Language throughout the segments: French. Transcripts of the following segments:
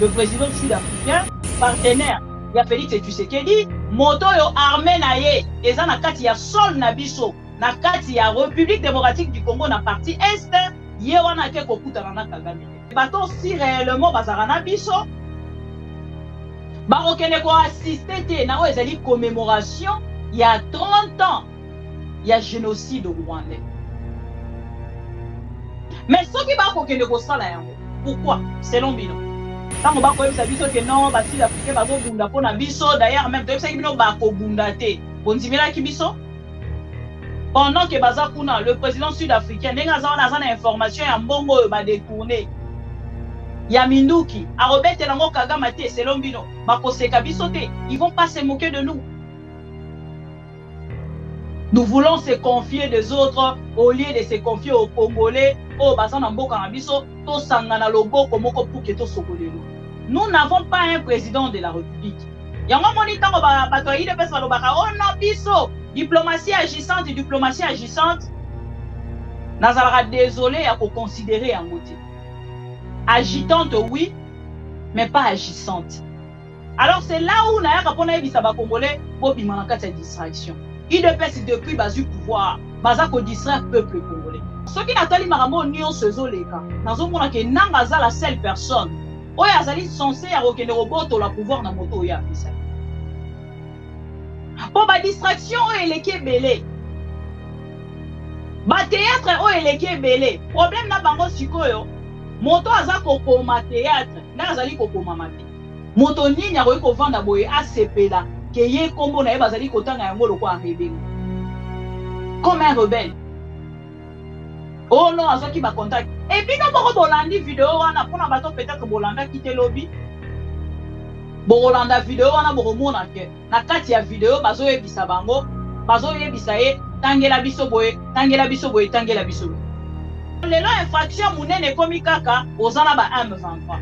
le président sud-africain, partenaire, il y a Félix Tshisekedi, moto yo armée na ye, eza na kati ya sol na biso, na kati ya République démocratique du Congo na partie est, ye wana ke kokutana na Kagame. Bato si réellement bazara na biso, bakokende ko assister te na oyo ezali commémoration il y a 30 ans, il y a génocide rwandais. Mais ce qui va kokende ko sala yango, pourquoi? Selon bino. Tant ba ko yebisa biso ke non ba sud africain bazo bunda pona biso, d'ailleurs même to yebisa bino ba ko bunda te. Bondimela ki biso? Pendant que baza kuna le président sud-africain nenga za na information ya mbongo oyo ba détourner. Ya Minduki, a Robert Elango Kagame te, selon bino, bakoseka biso te, ils vont pas se moquer de nous. Nous voulons se confier des autres au lieu de se confier aux Congolais, au Bazan Mboka Nabiso, to sangana loboko moko pour que to sokolelo. Nous n'avons pas un président de la République. Yango moni tango bato yi de pesa lobaka, oh non biso, diplomatie agissante. Nazara désolé à considérer yango te. Agitante, oui, mais pas agissante. Alors c'est là où on a répondu à Congolais pour la distraction. IDPS depuis basu pouvoir, baza ko distraire peuple congolais. Ce qui Nathalie Maramo nion sezo leka, nazo mona ke nangaza la seule personne. Oyo azali censé ya rokende roboto la pouvoir na moto ya bisa. Pour ba distraction oyo eleki belé. Ba théâtre oyo eleki belé. Problème na bango sikoyo. Moto aza kokoma théâtre, na azali kokoma mabe. Moto nini akoki kovanda boye asepela ke ye kombo na ye bazali kotanga yango lokwa rebelle. Comme un rebelle. Oh non, azoki ba contact. Et puis non boko bolandi vidéo wana pona bato peut-être bolanda kite lobby. Bolanda vidéo wana boko mona ke na kati ya vidéo bazo yebisa bango, bazo yebisa ye tangela biso boye, tangela biso boye, tangela biso boye. Lelo infraction munene komi kaka ozana ba M23.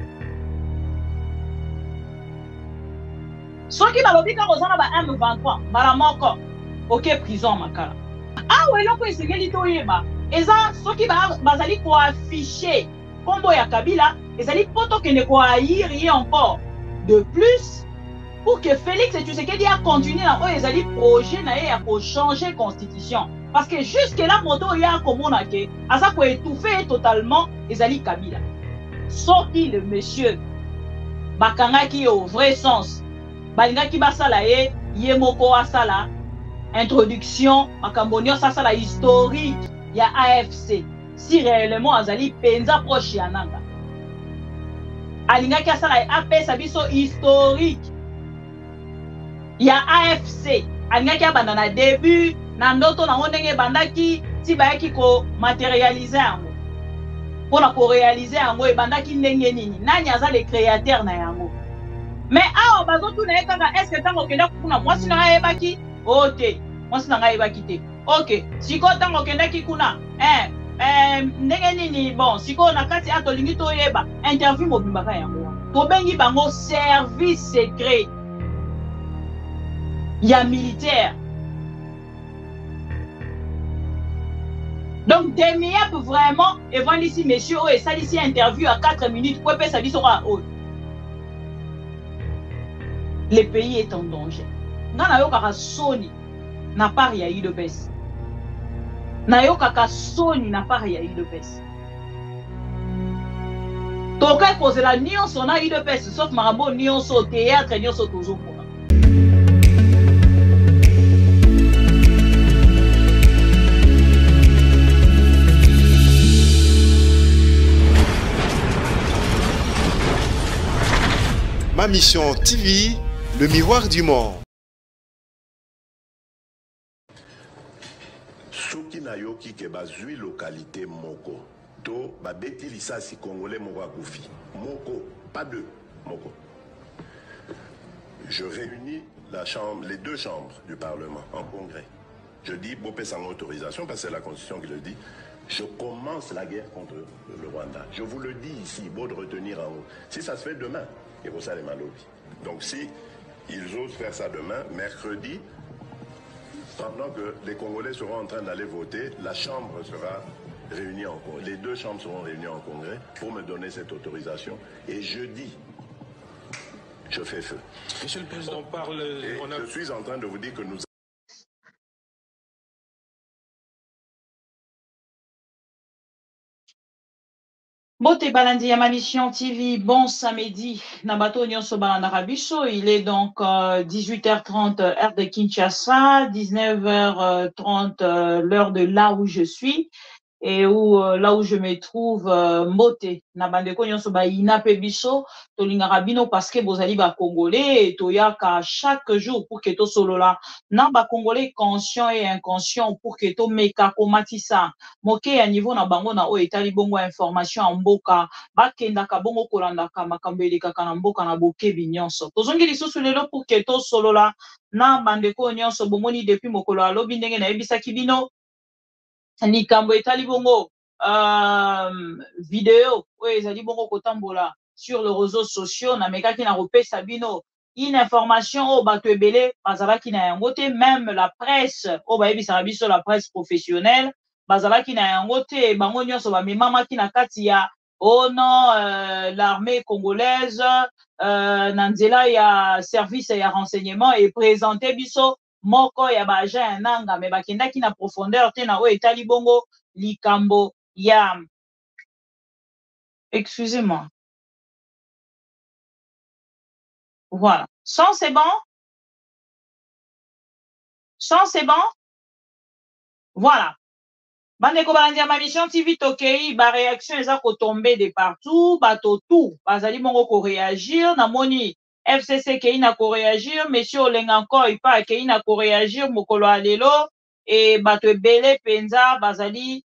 Soki balobi ka ozana ba M23 bala moko OK prison makala. Ah ouais loko esengeli to yeba. Eza soki bazali ko afficher kombo ya Kabila, ezali poto kende ko haïr encore de plus pour que Félix Tshisekedi a continué na oyo ezali projet na ye ya ko changer constitution. Parce que jusque là, moto ya komona ke asa ko étouffer totalement ezali Kabila. Sorti le monsieur bakangaki au vrai sens. Balingaki basala ye moko asala introduction makambonio sala historique ya AFC. Si réellement azali penza proche ya nanga. Alingaki asala apesa biso historique ya AFC. Alingaki abanda na début na ndoto na ndenge bandaki ti bayaki ko matérialiser yango pona ko réaliser yango e bandaki ndenge nini nani aza le créateur na yango mais awa bazotu na ekanga est-ce que tango kenda kuna mwasi na yebaki ote mwasi na yebaki te OK siko tango kendaki kuna ndenge nini bon siko na kati atolingi to yeba interview mobimbaka yango to bengi bango service secret ya militaire. Donc, Demiap vraiment, et voilà ici, messieurs, et ça ici, interview à 4 minutes, pour ça dit le pays est en danger. Nana Sony n'a pas rien eu de baisse. Nayoka Sony n'a pas rien eu de baisse. Donc, quand pose la nuance, on a eu de baisse, sauf Marabo, nuance au théâtre, nuance au toujours. Ma mission TV, le miroir du monde. Soki na yoki ke bazui localité moko. To babeti lisasi congolais moko akufi. Moko, pas deux, moko. Je réunis les deux chambres du Parlement en congrès. Je dis, Bopé sans autorisation, parce que c'est la Constitution qui le dit, je commence la guerre contre le Rwanda. Je vous le dis ici, beau de retenir en haut. Si ça se fait demain, et pour ça les malobis. Donc si ils osent faire ça demain, mercredi, pendant que les Congolais seront en train d'aller voter, la Chambre sera réunie en congrès. Les deux chambres seront réunies en congrès pour me donner cette autorisation. Et jeudi, je fais feu. Monsieur le Président, parle... Je suis en train de vous dire que nous... Bote Balandi ya Mission TV, bon samedi, Nabato Nyonso Balanda Biso, il est donc 18h30 heure de Kinshasa, 19h30 l'heure de là où je suis. Et où là où je me trouve mbote na bandeko nyonso ba ina pe biso tolingaka bino parce que bozali ba congolais et toyaka chaque jour pour que to solola na ba congolais conscient et inconscient pour que to meka komatisa moke ya niveau na bango na o etali bongo information ya mboka bakendaka bongo kolandaka makambo elekaka na mboka na bokebi nyonso tozongi lisusu lelo pour que to solola na bandeko nyonso bomoni depuis mokolo alobi ndenge nayebisaki bino likambo etali bongo video oyo ezali bongo kotambola sur les réseaux sociaux na mekaki na kopesa bino une information oyo bato ebele bazalaki na yango te même la presse oyo bayebisaka biso la presse professionnelle bazalaki na yango te bango nyonso bamemamaki na kati ya oh non l'armée congolaise na nzela ya service ya renseignement et présenter biso moko ya baagent ya nanga me bakendaki na profondeur te na oyo etali bongo likambo ya excusez-moi voilà son c'est bon voilà bandeko balandi ya Mission TV tokei baréaction eza kotombe de partout bato tout bazali bongo koréagir namoni FCC kei na koréagir monsieur Olenga Nkoy pa akei na koréagir mokolo ya lelo e bato ebele penza bazali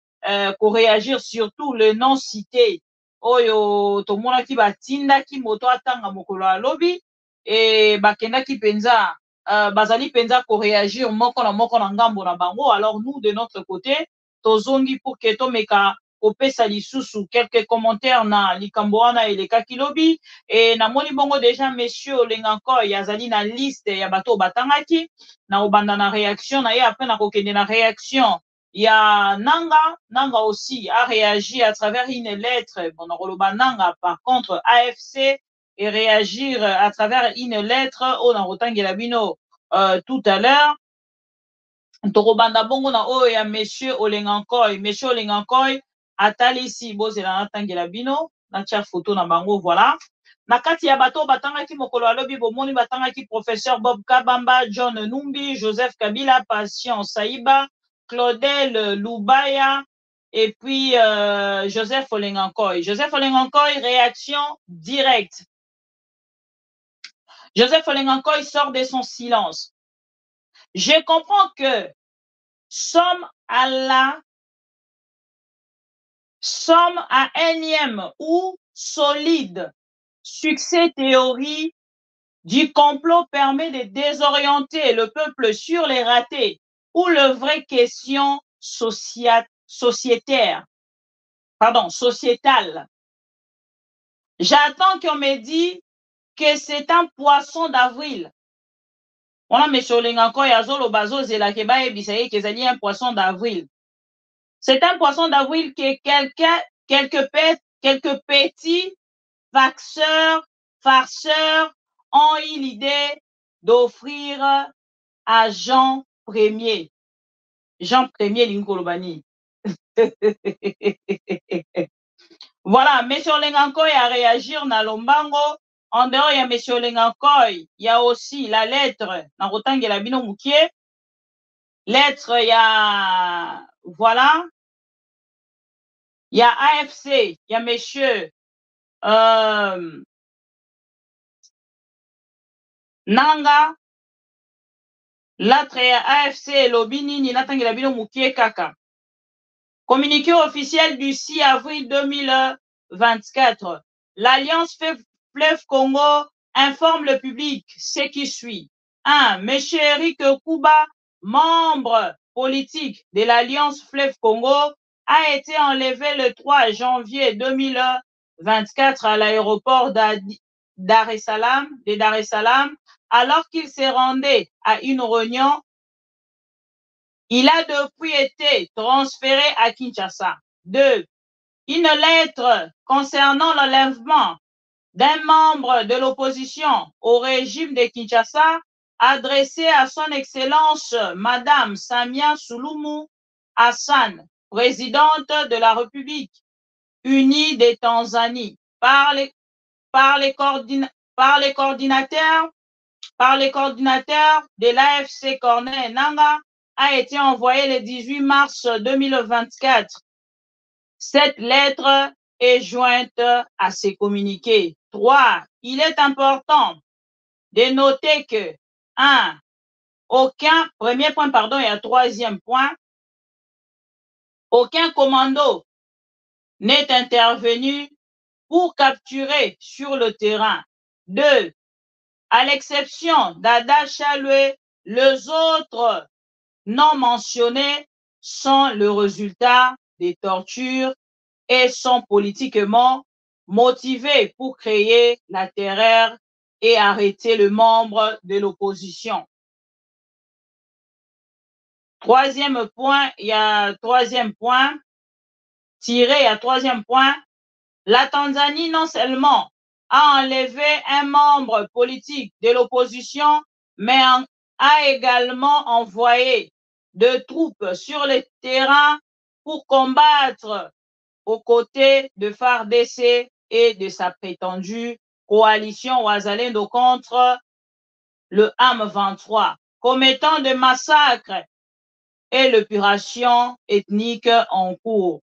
koréagir surtout le non cité oyo tomonaki batindaki moto atanga mokolo ya lobi e bakendaki penza bazali penza koréagir moko na ngambo na bango alors nous de notre côté tozongi pour que tomeka kopesa lisusu quelques commentaires na likambo wana elekaki lobi e namoni bongo déjà monsieur Olenga Nkoy azali na liste ya bato batangaki na obanda na réaction na ye après na kokende na réaction ya nanga aussi a réagi à travers une lettre bon nakoloba nanga par contre AFC et réagir à travers une lettre oyo nakotangela bino tout à l'heure tokobanda bongo na oyo ya monsieur Olenga Nkoy atalisi bozela natangela bino natia photo na bango voilà na kati ya bato batangaki mokolo alobi bomoni batangaki professeur Bob Kabamba, John Numbi, Joseph Kabila, Patient Saiba, Claudel Lubaya et puis Joseph Olenga Nkoy réaction directe. Joseph Olenga Nkoy sort de son silence. Je comprends que sommes à énième ou solide succès théorie du complot permet de désorienter le peuple sur les ratés ou les vraies questions sociétales. J'attends qu'on me dise que c'est un poisson d'avril. On a M. Olenga Nkoy azoloba azozela ke bayebisa ye kezali un poisson d'avril. C'est un poisson d'avril que quelques petits farceurs ont eu l'idée d'offrir à Jean Premier Linkolobani. Voilà, M. Olenga Nkoy a réagi na lombango. En dehors, il y a M. Olenga Nkoy, il y a aussi la lettre, na kotangela bino mukie. Lettre, il y a, voilà. Il y a AFC, il y a M. Nanga, l'autre AFC, Lobini, natangela bino mukie kaka. Communiqué officiel du 6 avril 2024. L'Alliance Fleuve Congo informe le public ce qui suit. 1. M. Eric Kuba, membre politique de l'Alliance Fleuve Congo, a été enlevé le 3 janvier 2024 à l'aéroport Dar es Salaam, alors qu'il se rendait à une réunion. Il a depuis été transféré à Kinshasa. 2. Une lettre concernant l'enlèvement d'un membre de l'opposition au régime de Kinshasa adressé à son Excellence Madame Samia Suluhu Hassan, présidente de la République unie de Tanzanie, par les coordinateurs de l'AFC Corneille Nangaa a été envoyée le 18 mars 2024. Cette lettre est jointe à ces communiqués. 3. Il est important de noter que premier point, pardon, et un troisième point, aucun commando n'est intervenu pour capturer sur le terrain. 2. À l'exception d'Ada Chaloué, les autres non mentionnés sont le résultat des tortures et sont politiquement motivés pour créer la terreur et arrêter le membre de l'opposition. Troisième point, la Tanzanie non seulement a enlevé un membre politique de l'opposition, mais a également envoyé de troupes sur le terrain pour combattre aux côtés de FARDC et de sa prétendue coalition Wazalendo contre le M23, commettant des massacres et l'épuration ethnique en cours.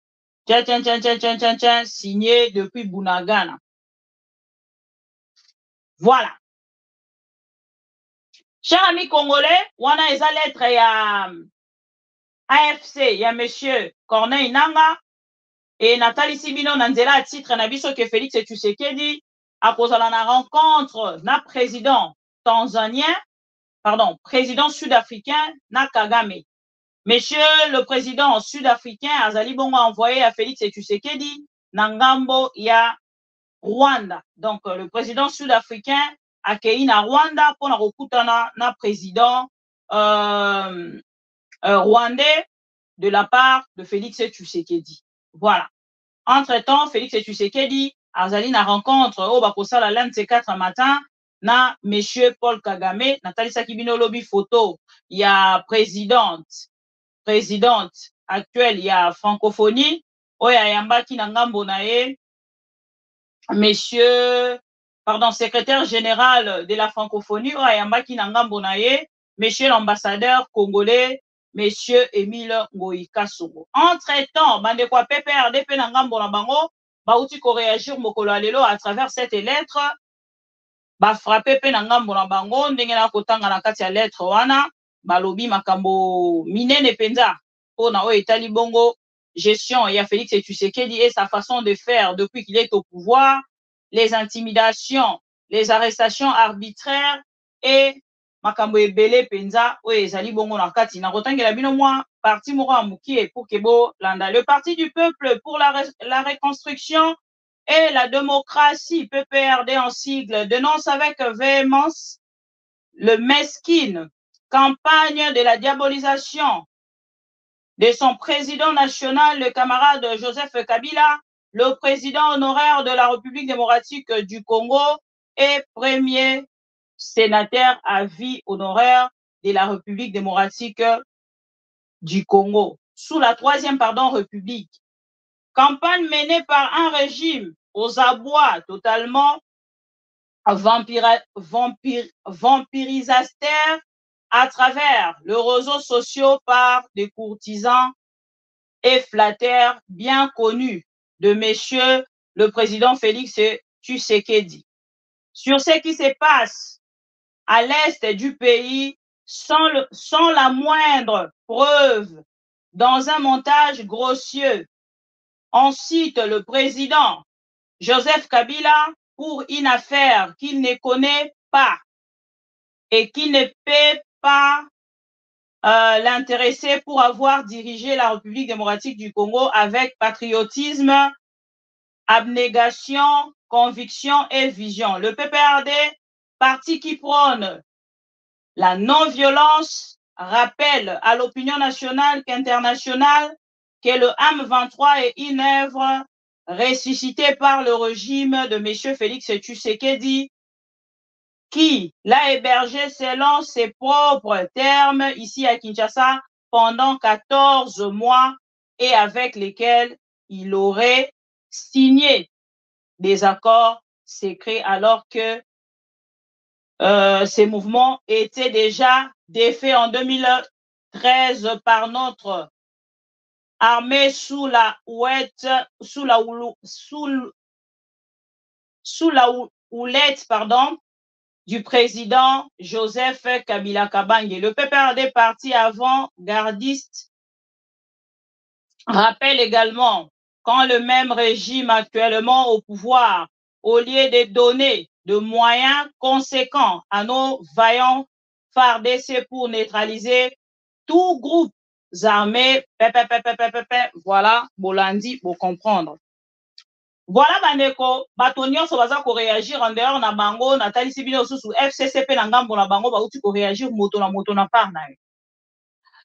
Signé depuis Bunagana. Voilà. Chers amis congolais, wana eza lettre ya AFC ya monsieur Corneille Nangaa et Nathalie Sibino na nzela titre na biso que Félix Tshisekedi akozala na rencontre na président sud-africain na Kagame. Monsieur le président sud-africain azali bongo envoyé à Félix Tshisekedi na ngambo ya Rwanda. Donc le président sud-africain akei na Rwanda pour na kokutana na président rwandais de la part de Félix Tshisekedi. Voilà. Entre-temps, Félix Tshisekedi azali na rencontre au bakosala l'un de ces 4 matins na monsieur Paul Kagame. Nathalie Sakibino lobi photo ya présidente actuelle ya francophonie oyo ayambaki na ngambo na ye secrétaire général de la francophonie oyo ayambaki na ngambo na ye monsieur l'ambassadeur congolais monsieur Émile Ngoyi Kasongo. Entre-temps, bandeko ya PPRD pe na ngambo na bango bauti ko réagir mokolo ya lelo à travers cette lettre bafrappe pe na ngambo na bango ndenge na kotanga na kati ya lettre wana balobi makambo minene penza pona oyo etali bongo gestion ya Félix Tshisekedi et sa façon de faire depuis qu'il est au pouvoir, les intimidations, les arrestations arbitraires et makambo ebele penza oyo ezali bongo na kati na kotangela bino mwa parti moko ya mokie pour que bo landa le parti du peuple pour la reconstruction et la démocratie PPRD en sigle dénonce avec véhémence le mesquine campagne de la diabolisation de son président national, le camarade Joseph Kabila, le président honoraire de la République démocratique du Congo et premier sénateur à vie honoraire de la République démocratique du Congo, sous la troisième République. Campagne menée par un régime aux abois totalement vampirisateur à travers les réseaux sociaux par des courtisans et flatteurs bien connus de monsieur le président Félix Tshisekedi. Sur ce qui se passe à l'est du pays sans la moindre preuve, dans un montage grossier, on cite le président Joseph Kabila pour une affaire qu'il ne connaît pas et qui ne peut pas l'intéresser pour avoir dirigé la République démocratique du Congo avec patriotisme, abnégation, conviction et vision. Le PPRD, parti qui prône la non-violence, rappelle à l'opinion nationale qu'internationale que le M23 est une œuvre ressuscité par le régime de M. Félix Tshisekedi, qui l'a hébergé selon ses propres termes ici à Kinshasa pendant 14 mois et avec lesquels il aurait signé des accords secrets alors que ces mouvements étaient déjà défaits en 2013 par notre armée sous la houlette, du président Joseph Kabila Kabange. Le PPRD, parti avant-gardiste, rappelle également quand le même régime actuellement au pouvoir, au lieu de donner de moyens conséquents à nos vaillants FARDC pour neutraliser tout groupe armés, voilà, Bolandi, pour comprendre. Voilà bandeko bato nyonso baza ko réagir en dehors na bango na talisi bino susu FCCP na ngambo na bango bauti ko réagir moto na part na ye.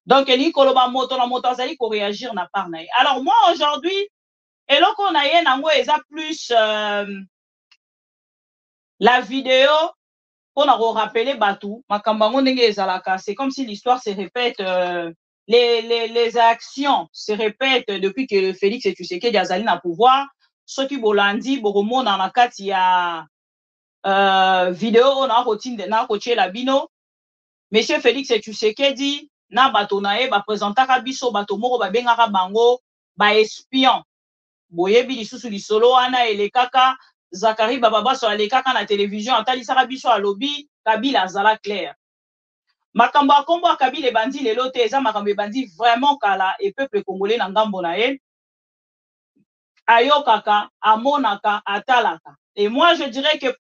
Donc eli koloba moto azali ko réagir na part na ye. Alors moi aujourd'hui eloko na ye nango eza plus la vidéo pour na rappeler batou makambo ngo ndenge ezalaka, c'est comme si l'histoire se répète, les actions se répètent depuis que Félix Tshisekedi azali na pouvoir. Soki bolandi bokomona na kati ya vidéo na kotiela bino monsieur Félix Tshisekedi na bato na ye bapresentaka biso bato moko babengaka bango baespion. Boyebi lisusu lisolo wana elekaka Zakari Bababaso alekaka na télévision atalisaka biso alobi Kabila azala clair. Makambo akombo ya Kabila ebandi lelo te, eza makambo ebandi vraiment kala et peuple congolais na ngambo na ye ayokaka, amonaka, atalaka. Et moi, je dirais que...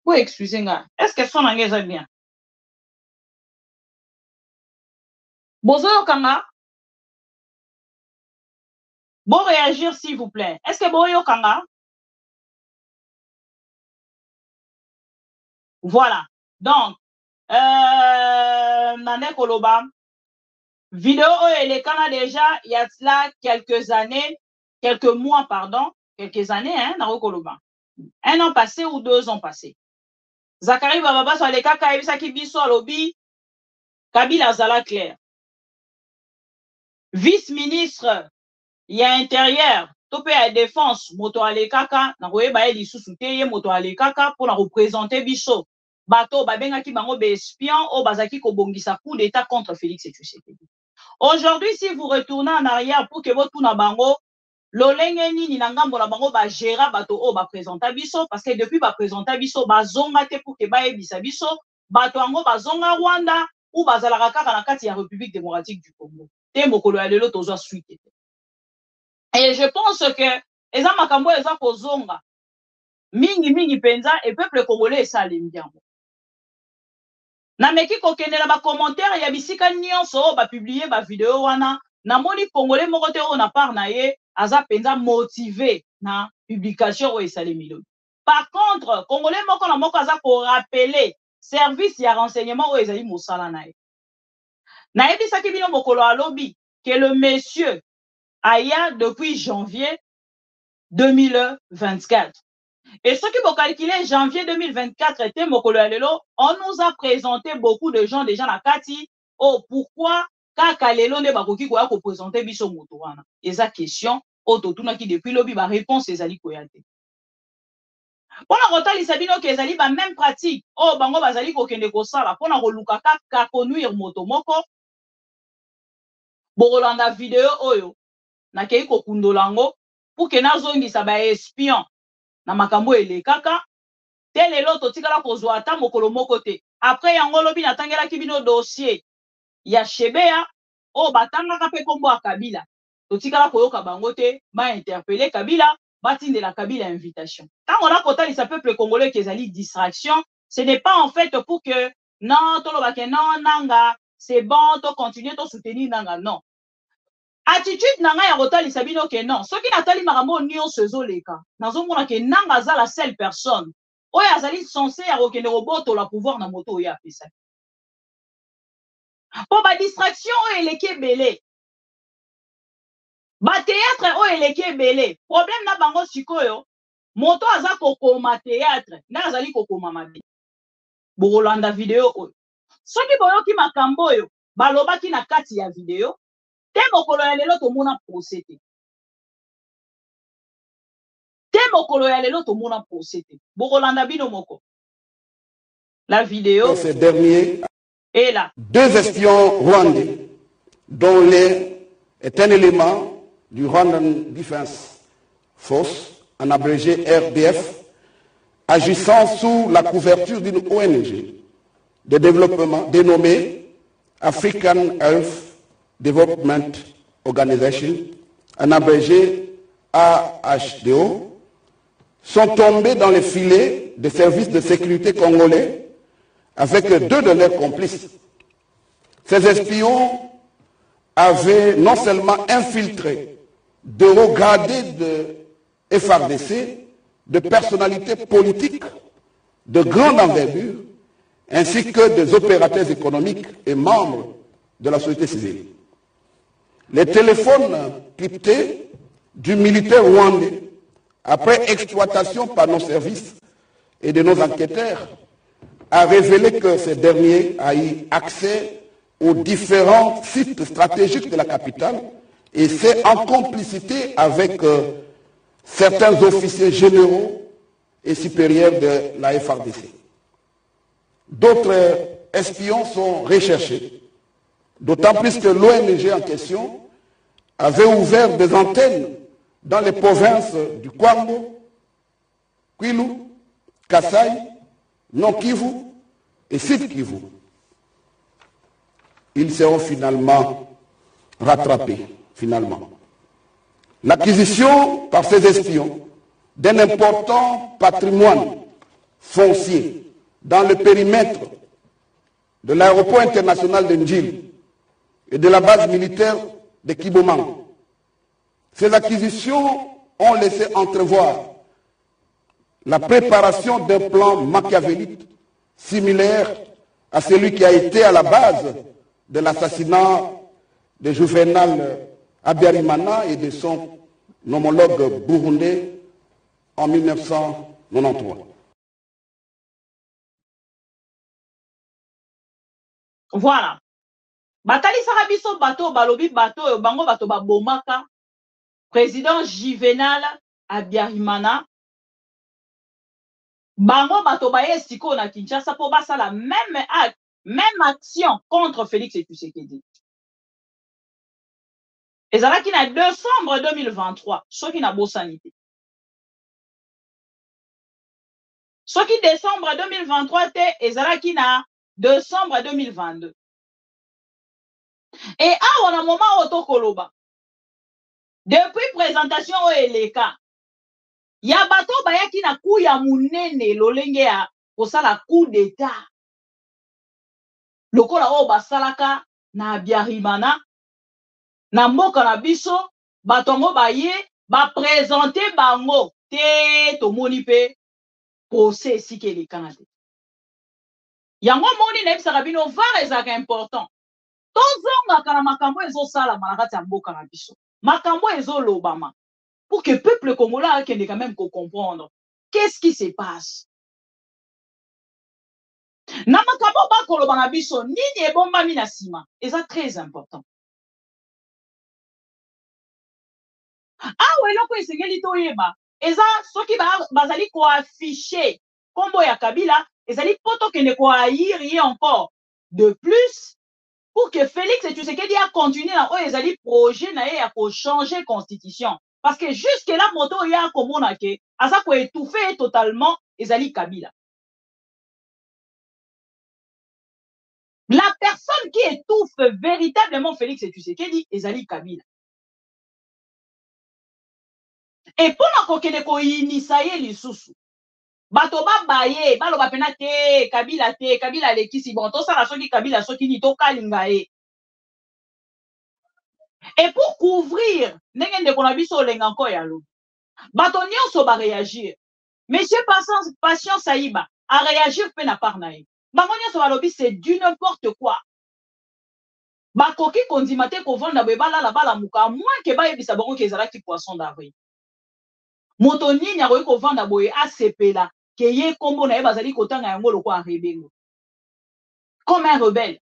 Oui, excusez-moi. Est-ce que son langage est bien? Bozo yokanga? Bon réagir, s'il vous plaît. Est-ce que bozo yokanga? Voilà. Donc, Nane Koloba, vidéo elekana déjà, il y a cela quelques années, quelques mois, pardon, quelques années, hein, Naro Koloba. 1 an passé ou 2 ans passés. Zakari Bababa sur les kaka ebisaki biso alobi Kabila azala clair. Vice-ministre ya intérieur to pe ya défense moto alekaka na koyeba ye lisusu te ye moto alekaka pour na représenter biso bato babengaki bango be espion o bazaki kobongisa coup d'état contre Félix Tshisekedi. Aujourd'hui, si vous retournez en arrière pour que botuna bango lolenge nini na ngambo na bango ba gera bato o ba présenta biso parce que depuis ba présenta biso bazonga te pour que ba yebisa biso bato yango bazonga Rwanda ou bazalaka kaka na kati ya République démocratique du Congo. Te mokolo ya lelo tozwa suite. Et je pense que eza makambo eza kozonga mingi penza et peuple congolais esalemi yango. Na meki kokende na ba commentaire ya bisika nyonso ba publier ba vidéo wana na moni congolais moko te o na part na ye aza penza motivé na publication o esalemi lo. Par contre, congolais moko na moko aza ko rappeler service ya renseignement o ezali mosala na ye. Na yebisaki bino mokolo alobi que le monsieur aya depuis janvier 2024. Et ce qui vous calculez janvier 2024 était mokolo ya lelo, on nous a présenté beaucoup de gens déjà na kati. Oh, pourquoi kaka lelo ne bakoki koya ko présenter biso moto wana? Eza question o totuna ki depuis lobi ba réponse ezali koyate. Pona kotalisa bino ke ezali ba même pratique. Oh, bango bazali kokende kosala pona koluka ka conduire moto moko. Bokolanda vidéo oyo na kei kokundolango pour que nazongisa ba espion na makambo elekaka te lelo totikala kozwa ata mokolo moko te. Après yango lobi natangelaki bino dossier ya Shebeya o batangaka pe kombo ya Kabila. Totikala koyoka bango te ba interpeller Kabila, batindela Kabila invitation. Tango na kotalisa peuple congolais qui ezali distraction, ce n'est pas en fait pour que non tolobake non nanga, c'est bon to continuer to soutenir nanga, non. Attitude nanga ya kotalisa bino ke non. Soki natali makambo nyonso ezoleka, nazomona ke nanga za la seule personne oyo azali censé ya kokende kobotola pouvoir na moto oyo apesa. Po ba distraction oyo eleki ebele. Ba théâtre o eleki belé. Problème na bango sikoyo. Moto aza kokoma théâtre. Na azali kokoma mabe. Bokolanda video oyo. Soki boyoki makambo oyo balobaki na kati ya video, te mokolo ya lelo tomona procès te. Te mokolo ya lelo tomona procès te. Bokolanda bino moko. La vidéo. Ces derniers, et là. 2 espions rwandais, dont l'un est un élément du Rwandan Defense Force, en abrégé RDF, agissant sous la couverture d'une ONG de développement dénommée African Health Development Organization, en abrégé AHDO, sont tombés dans les filets des services de sécurité congolais avec 2 de leurs complices. Ces espions avaient non seulement infiltré de hauts gradés de FARDC, de personnalités politiques de grande envergure, ainsi que des opérateurs économiques et membres de la société civile. Les téléphones cryptés du militaire rwandais, après exploitation par nos services et de nos enquêteurs, a révélé que ces derniers a eu accès aux différents sites stratégiques de la capitale, et c'est en complicité avec certains officiers généraux et supérieurs de la FARDC. D'autres espions sont recherchés, d'autant plus que l'ONG en question avait ouvert des antennes dans les provinces du Kwango, Kwilu, Kasai, Nord Kivu et Sud Kivu. Ils seront finalement rattrapés, finalement. L'acquisition par ces espions d'un important patrimoine foncier dans le périmètre de l'aéroport international de Ndjil et de la base militaire de Kibomang. Ces acquisitions ont laissé entrevoir la préparation d'un plan machiavélique similaire à celui qui a été à la base de l'assassinat de Juvenal Habyarimana et de son homologue burundais en 1993. Voilà. Batali Sarabiso bato balobi bato bango bato babomaka président Juvenal Habyarimana bango bato baye siko na Kinshasa po basala même acte, même action contre Félix Tshisekedi. Ezalaki na décembre 2023 soki na bosanité. Soki décembre 2023 te ezalaki na décembre 2022. Et awa na moment otokoloba depuis présentation o eleka ya bato bayaki na coup ya munene lolenge ya kosala coup d'état lokola o basalaka na Habyarimana na mboka na biso batongo baye ba présenter bango te tomoni pe procès esika elekana te yango moni na ebisaka bino vare ezalaka important tozongaka na makambo ezosalama na kati ya mboka na biso makambo ezolobama pour que le peuple congolais akende quand même comprendre qu'est-ce qui se passe na makambo bakoloba na biso nini ebombami na nsima eza très important. Awa eloko esengeli toyeba eza soki bazali koaffiche kombo ya Kabila ezali poto kende kohaïr ye encore de plus pour que Félix Tshisekedi a continué na oyo ezali projet na ye ya changer constitution parce que jusque là moto ya komona ke aza ko étouffer totalement ezali Kabila. La personne qui étouffe véritablement Félix Tshisekedi ezali Kabila. Et pour na kokende ko inisa ye lisusu bato babaye baloba pena te Kabila lekisi bon to sala soki Kabila soki ni to kalinga ye. Et pour couvrir ndenge ndeko na biso olenga nko ya lo bato nyonso ba réagir monsieur Patient Saïba a réagir pe na part na ye bango nyonso balobi c'est du n'importe quoi bakoki kondima te kovanda boye balala balamuka moins ke bayebisa bango ke ezalaki poisson d'avril moto nini akoki kovanda boye asepela ke ye kombo na ye bazali kotanga yango lokwa rebengo comme un rebelle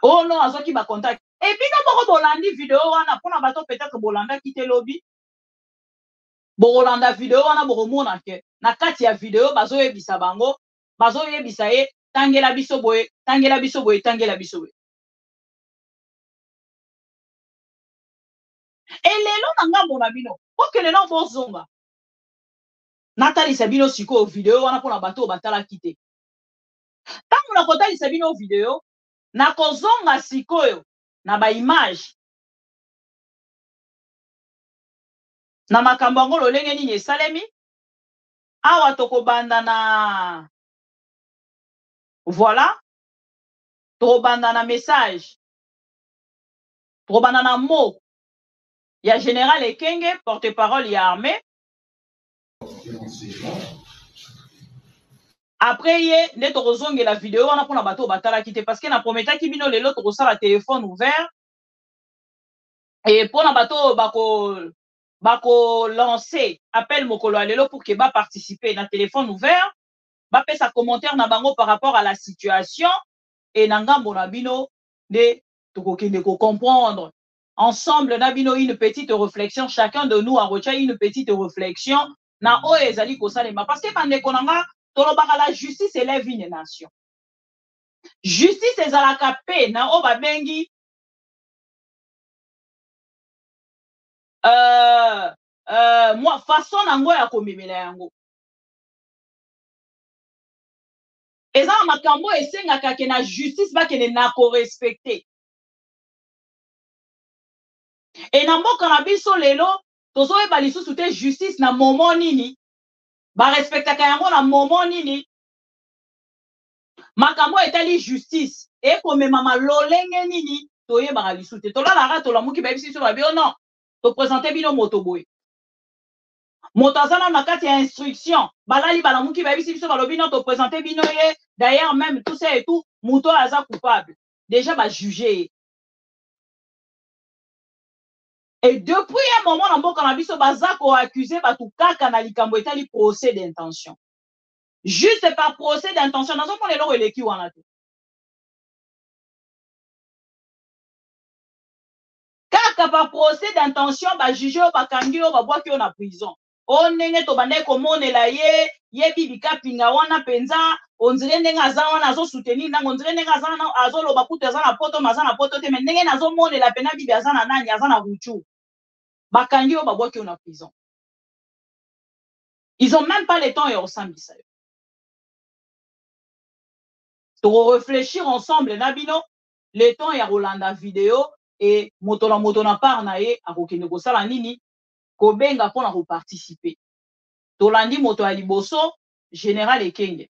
oh non azwaki bacontact ebino moko bolandi video wana mpona bato peut-être bolandaki te lobi bokolanda video wana bokomona ke na kati ya video bazoyebisa bango bazoyebisa ye tangela biso boye tangela biso boye tangela biso boye elelo na ngambo na bino okende na bozonga natalisa bino sikoyo video wana mpona bato oyo batalaki te ntango na kotalisa bino video nakozonga sikoyo na baimage na makambo yango lolenge nini esalemi awa tokobanda na voilà tokobanda na message tokobanda na mot ya général Ekenge porte-parole ya armée après ye nde tokozongela video wana mpona bato batalaki te parce que na prometaki bino lelo tokosala téléphone ouvert et mpona bato bako lancer appel mokolo ya lelo pour que ba participer na téléphone ouvert bapesa commentaire na bango par rapport à la situation et na ngambo na bino nde tokokende ko comprendre ensemble na bino une petite réflexion chacun de nous a retient une petite réflexion na oyo ezali kosalema parce que bandeko na nga tolobaka la justice élève une nation justice ezalaka pe na oyo babengi moi façon nango ya komemela yango eza na makambo esengaka ke na justice bakende na korespecte e na mboka na biso lelo tozoyeba lisusu te justice na momo nini barespectaka yango na momo nini makambo etali justice ekomemama lolenge nini toyebaka lisusu te tolalaka tolamuki bayebisi biso babio non topresente bino moto boye moto aza nano na kati ya instruction balali balamuki bayebisi biso balobi non topresente bino ye d'ailleurs même tout ça et tout moto oyo aza coupable déjà bajuge ye et depuis un moment na mboka na biso baza koaccuse bato kaka na likambo etali procès d'intention juste par procès d'intention nazomona eloko eleki wana te kaka par procès d'intention bajuge oyo bakangi oyo babwaki oyo na prison o ndenge tobandaki komonela ye bibi kapinga wana mpenza ondire ndenge aza wana azosoutenir ndango ondire ndenge aza wana azoloba kutu aza na poto aza na poto te me ndenge nazomonela pena bibi aza na nani aza na ruchu bakangi oyo babwaki oyo na prison ils ont même pas le temps ya kosambisa yo tokoréfléchir ensemble na bino le temps ya kolanda video e moto na part na ye akokende kosala nini kobenga mpona koparticiper tolandi moto ya liboso général Ekenge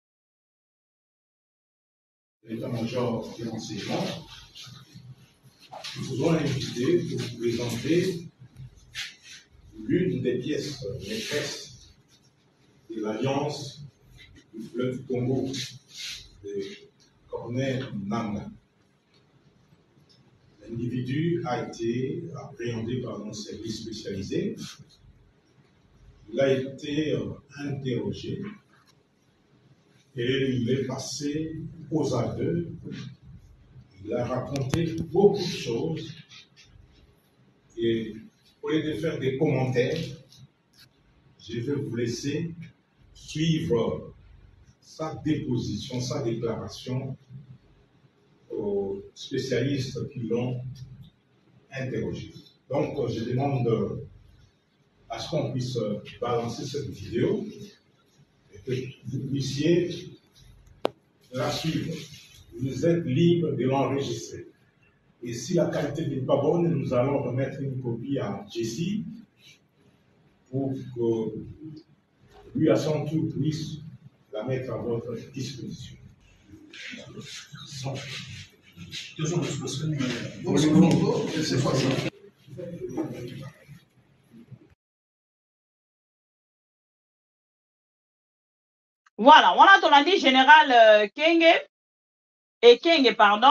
l'état-major des renseignements, nous vous avons invité pour vous présenter l'une des pièces maîtresses de l'Alliance du fleuve Congo de Corneille Nangaa. L'individu a été appréhendé par nos services spécialisés. Il a été interrogé et il est passé aux aveux. Il a raconté beaucoup de choses et au lieu de faire des commentaires, je vais vous laisser suivre sa déposition, sa déclaration aux spécialistes qui l'ont interrogé. Donc, je demande à ce qu'on puisse balancer cette vidéo et que vous puissiez la suivre. Vous êtes libre de l'enregistrer. Et si la qualité n'est pas bonne, nous allons remettre une copie à Jessie pour que lui, à son tour, puisse la mettre à votre disposition. Voilà, on a dit général Ekenge, pardon.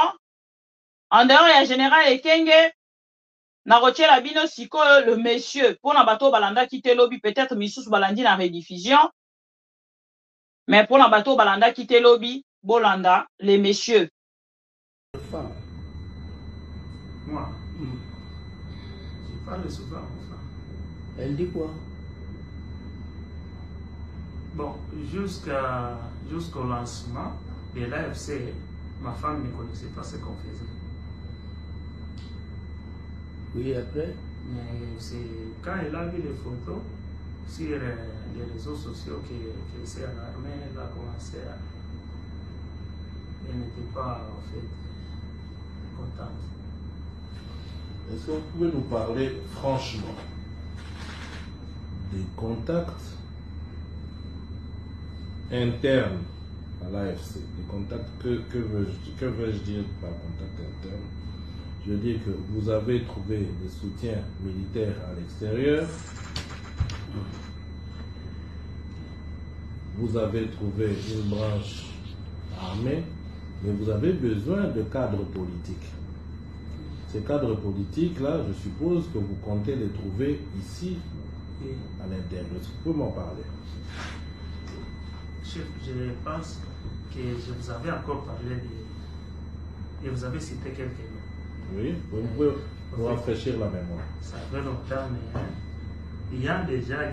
En dehors, il y a général Ekenge. Na rotiela bino siko le monsieur. Pour na bateau balanda qui te lobby, peut-être Missous balandi na rediffusion. Mais pour na bateau balanda qui te lobby, bolanda, les messieurs. Moi, je parle souvent aux femmes. Elle dit quoi? Bon, jusqu'au lancement de l'AFC, ma femme ne connaissait pas ce qu'on faisait. Oui, après? Mais c'est quand elle a vu les photos sur les réseaux sociaux qu'elle s'est alarmée, elle a commencé à... Elle n'était pas en fait contente. Est-ce que vous pouvez nous parler franchement des contacts internes à l'AFC? Des contacts, que veux-je dire par contact interne? Je veux dire que vous avez trouvé des soutiens militaires à l'extérieur, vous avez trouvé une branche armée, mais vous avez besoin de cadres politiques. Ces cadres politiques-là, je suppose que vous comptez les trouver ici, à l'intérieur. Est-ce que vous pouvez m'en parler? Chef, je pense que je vous avais encore parlé de... Et vous avez cité quelques noms. Oui, vous pouvez nous rafraîchir la mémoire. Ça fait longtemps, mais il y a des gens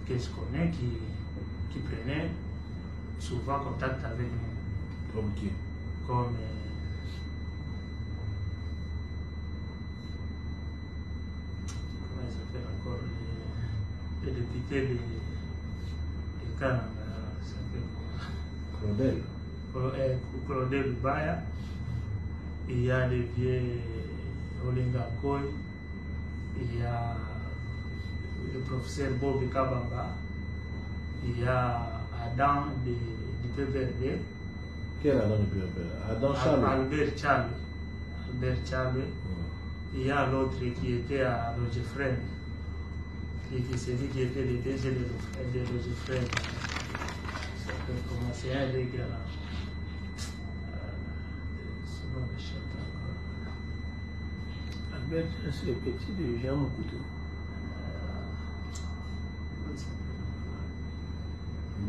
que je connais qui prenaient souvent contact avec nous. Comme qui? Comme comment il s'appelle encore le député de Canada, Claudel Lubaya. Il y a les vieux Olinga Koy, il y a le professeur Bob Kabamba, il y a Adam du PPRD. Quel Adam du PPRD? Adam Charles. Albert Charles. Il y a l'autre qui était à Logefren, qui s'est dit qu'il était le DG de Logefren. C'est un des gars là. Albert, c'est le petit de Jean Mokoutou.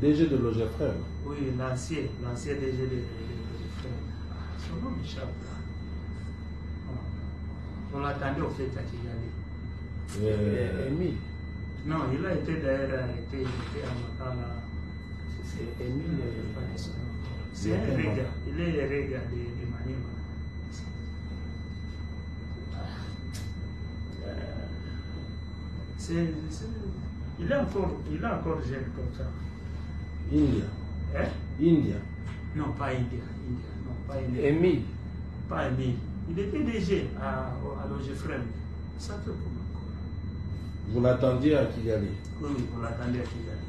DG de Logefren. Oui, l'ancien DG de Logefren. Son nom m'échappe là. On l'attendait au fait à Kigali. Émile. Non, il a été d'ailleurs arrêté, il était à Makala. C'est Émile. C'est un Réga, il est le Réga de Manima. Il est encore jeune comme ça. India. Hein? India. Non, pas India. Non, pas India. Émile. Pas Émile. Il était DG à Logefren. Ça fait pour moi. Vous l'attendiez à Kigali? Oui, on l'attendait à Kigali.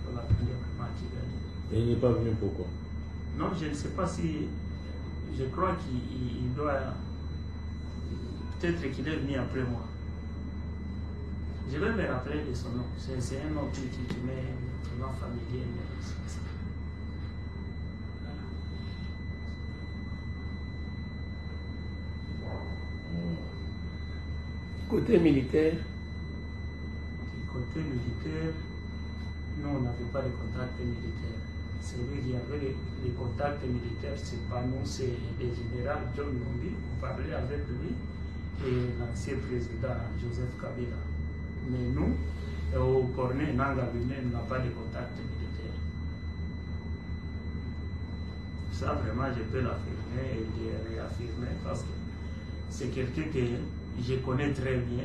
On l'attendait vraiment à Kigali. Et il n'est pas venu pourquoi? Non, je ne sais pas si... Je crois qu'il doit... Peut-être qu'il est venu après moi. Je vais me rappeler de son nom. C'est un nom qui m'est vraiment familier. Côté militaire? Côté militaire, non, on n'avait pas de contact militaire. C'est lui qui avait les contacts militaires, c'est pas nous, c'est le général John Numbi. On parlait avec lui et l'ancien président Joseph Kabila. Mais nous, au Cornet Nanga lui-même, n'a pas de contact militaire. Ça, vraiment, je peux l'affirmer et le réaffirmer parce que c'est quelqu'un que je connais très bien.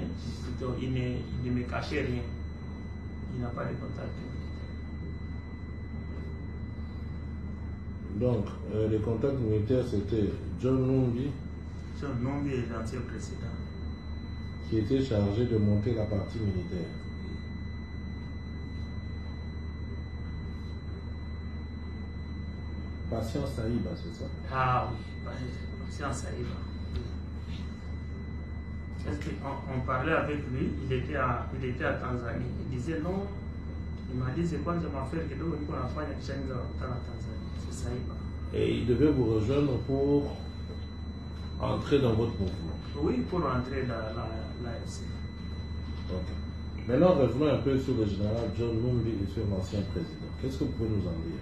Il ne me cachait rien. Il n'a pas de contact militaire. Donc, les contacts militaires, c'était John Numbi. John Numbi est l'ancien président. Qui était chargé de monter la partie militaire. Patience Saïba, c'est ça? Ah oui, Patience Saïba. Parce qu'on parlait avec lui, il était à Tanzanie. Il disait non, il m'a dit c'est quoi je m'en fais que nous on a fait une chaîne en Tanzanie. C'est Saïba. Et il devait vous rejoindre pour entrer dans votre mouvement. Oui, pour entrer dans l'AFC. Ok. Maintenant, revenons un peu sur le général John Numbi et sur l'ancien président. Qu'est-ce que vous pouvez nous en dire?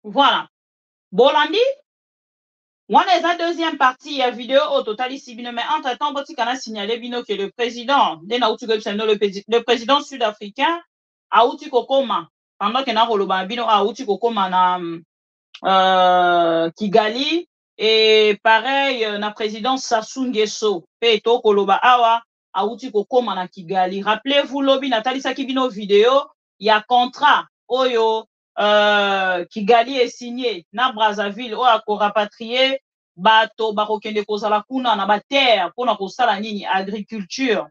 Voilà. Bolandi, on est la deuxième partie la vidéo au total ici, mais entre-temps, on a signalé que le président, le président sud-africain, a outi kokoma, pendant que na roloba bino a outi kokoma na Kigali, et pareil, na président Sassou Nguesso, pe to koloba awa, a outi kokoma na Kigali. Rappelez-vous, lobi Nathalie Sakibino vidéo, il y a contrat, oyo, Kigali est signé na Brazzaville o ako rapatrier bato bakokende kozala kuna na ba terre pona kosala nini agriculture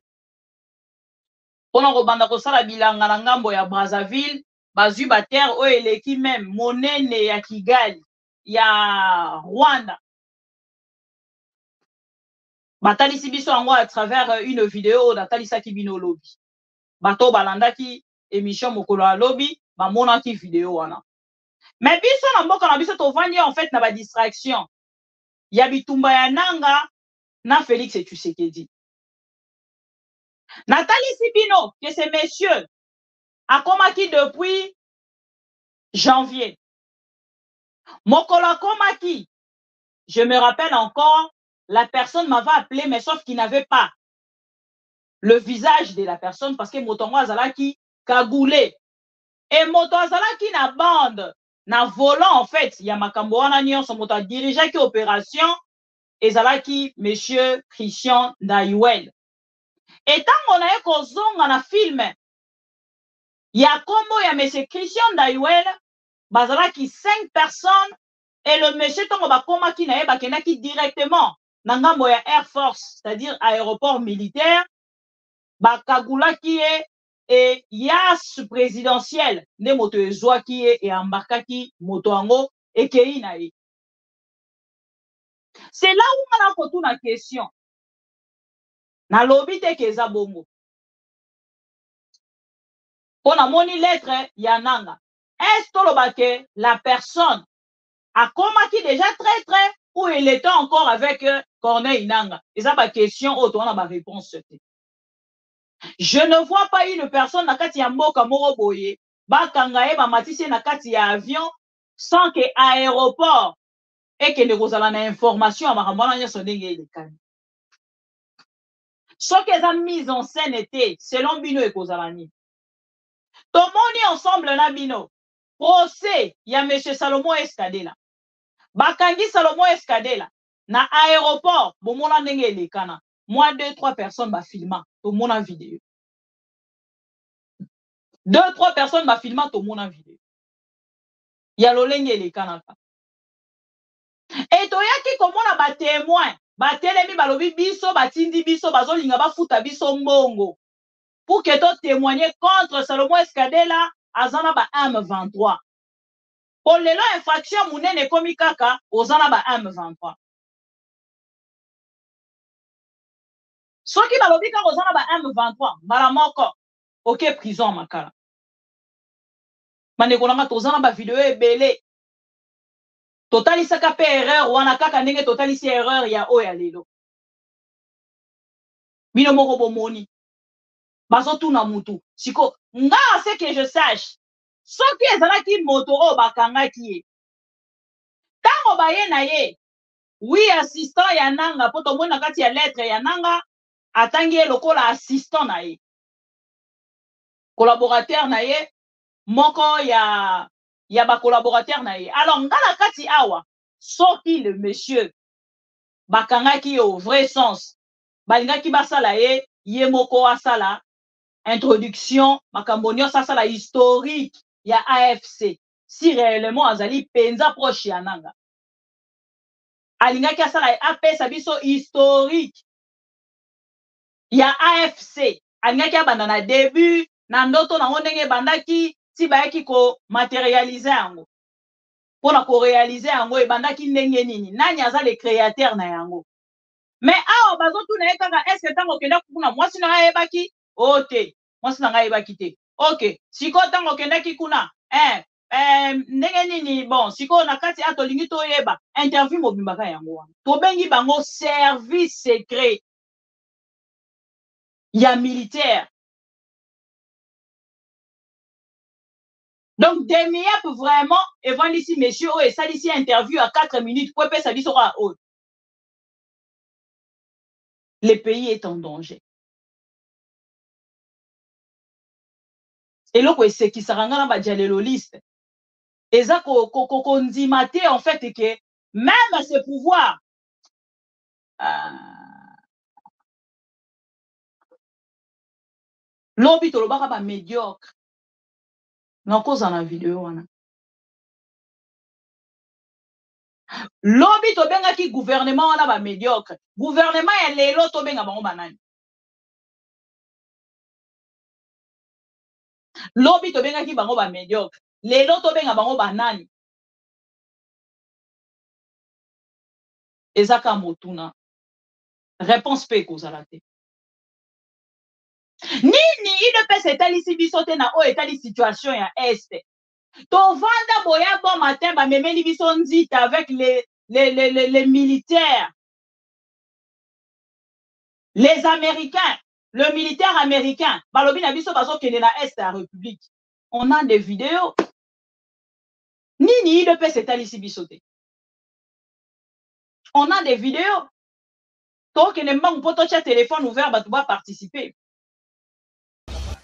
pona kobanda kosala bilanga na ngambo ya Brazzaville bazwi ba terre o eleki même monene ya Kigali ya Rwanda batalisi biso yango à travers une vidéo datalisaki bino lobi bato balandaki émission mokolo ya lobi bamonaki vidéo wana. Mais biso na mboka na biso tovandi en fait na ba distraction. Ya bitumba ya nanga na Félix Tshisekedi. Nathalie Sibino, que ce monsieur a komaki depuis janvier. Mokolo a komaki. Je me rappelle encore, la personne m'avait appelé, mais sauf qu'il n'avait pas le visage de la personne parce que Motongo Azalaki kagoulé. Et Moto Azalaki na bande. Na volant en fait, il y a makambo wana nyonso moto a dirigé qui opération ezalaki monsieur Christian Ndayuel. Et tant on a kozonga na film ya kombo ya monsieur Christian Ndayuel bazalaki 5 personnes et le monsieur tongo bakomaki na ye bakendaki directement na ngambo ya Air Force, c'est-à-dire aéroport militaire bakagulaki ye et yas présidentiel nde moto ezwaki ye et embarkaki moto yango ekei na ye. C'est là où on a posé la question. Na lobi te keza bongo. On a moni lettre yananga. Est-ce que la personne a commis déjà très ou il était encore avec Corneille Nanga? Et ça ma question on a ma réponse. Je ne vois pas une personne na kati ya mboka moko boye bakanga ye ba matisi na kati ya avion sans que aéroport et que ne kozala na information à makambo nyonso ndenge elekani. Ce que a mise en scène était selon bino et kozalani. Tomoni ensemble na bino procès ya monsieur Salomon Escadela. Bakangi Salomon Escadela na aéroport bomona ndenge elekana. Moi 2-3 personnes ba filma to mona vidéo. 2-3 personnes ba filma to mona vidéo. Ya lolenge elekana. Et toyaki komona ba témoin batelemi balobi biso batindi biso bazolinga bafuta biso mbongo pour que to témoigner contre Salomon Escadela azana ba M23. Pour lelo infraction munene komi kaka ozana ba M23. Soki balobi kaka ozana ba M23 mbala moko ok prison makala. Maneko nanga tozana ba video ebele. Totalisaka pe erreur wana kaka ndenge totalisi erreur ya oya lelo. Bino moko bomoni. Bazotuna mutu. Siko nga ce que je sache. Soki ezalaki moto o bakangaki ye. Tango baye na ye. Oui assistant ya nanga poto mona kati ya lettre ya nanga atangi ye lokola assistant na ye. Collaborateur na ye moko ya ba collaborateur na ye. Alors ngala kati awa soki le monsieur bakangaki au vrai sens balingaki basala ye ye moko asala introduction makambo nyonso asala historique ya AFC si réellement azali penza proche ya nanga alingaki asala apesa biso historique ya AFC alingaki abanda na début na ndoto nango ndenge bandaki ti bayaki ko matérialiser yango pona ko réaliser yango ebandaki ndenge nini nani aza le créateur na yango. Mais awa bazotuna ye kaka est-ce que tango kenda kuna mwasi na ngai yebaki ote mwasi na ngai yebaki te. OK siko tango kendaki kuna ndenge nini bon siko na kati ato lingi to yeba interview mobimbaka yango wana to bengi bango service secret ya militaire. Donc Demiap vraiment evandi ici monsieur et ça ici interview à 4 minutes pour ça dit sera haut. Le pays est en danger. Et là, c'est qui s'arrangera ba dialéloliste. Et ça, qu'on dit maté, en fait, que même ce pouvoir, l'obit au bas médiocre. Non, cause en la vidéo, l'obit au benga qui gouvernement là médiocre. Gouvernement et les lots au benga banane. L'obit au benga qui bango ba médiocre. Les lots au benga bango banane. Ezaka motuna. Réponse pe cause à la tête. Nini il peut s'étaler si bisote na o étali situation ya est. To vanda boya bon matin ba memeli biso nzita avec les militaires. Les Américains, le militaire américain, balobi na biso bazo kende na est la République. On a des vidéos. Nini il peut s'étaler si bisote. On a des vidéos. To kende mbang poto cha téléphone ouvert ba tu vas participer.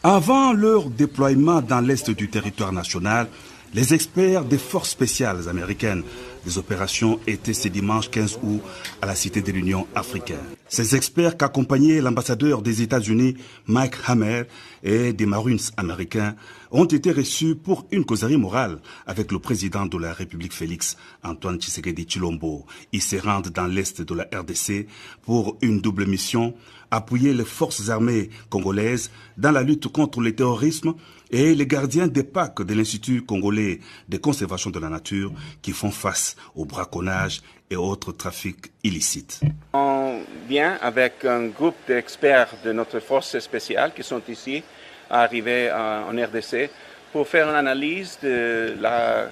Avant leur déploiement dans l'est du territoire national, les experts des forces spéciales américaines des opérations étaient ce dimanche 15 août à la Cité de l'Union africaine. Ces experts qu'accompagnait l'ambassadeur des États-Unis, Mike Hammer, et des Marines américains ont été reçus pour une causerie morale avec le président de la République Félix Antoine Tshisekedi Tshilombo. Ils se rendent dans l'est de la RDC pour une double mission, appuyer les forces armées congolaises dans la lutte contre le terrorisme et les gardiens des parcs de l'Institut congolais de conservation de la nature qui font face au braconnage et autres trafics illicites. On vient avec un groupe d'experts de notre force spéciale qui sont ici, arrivés en RDC, pour faire une analyse de la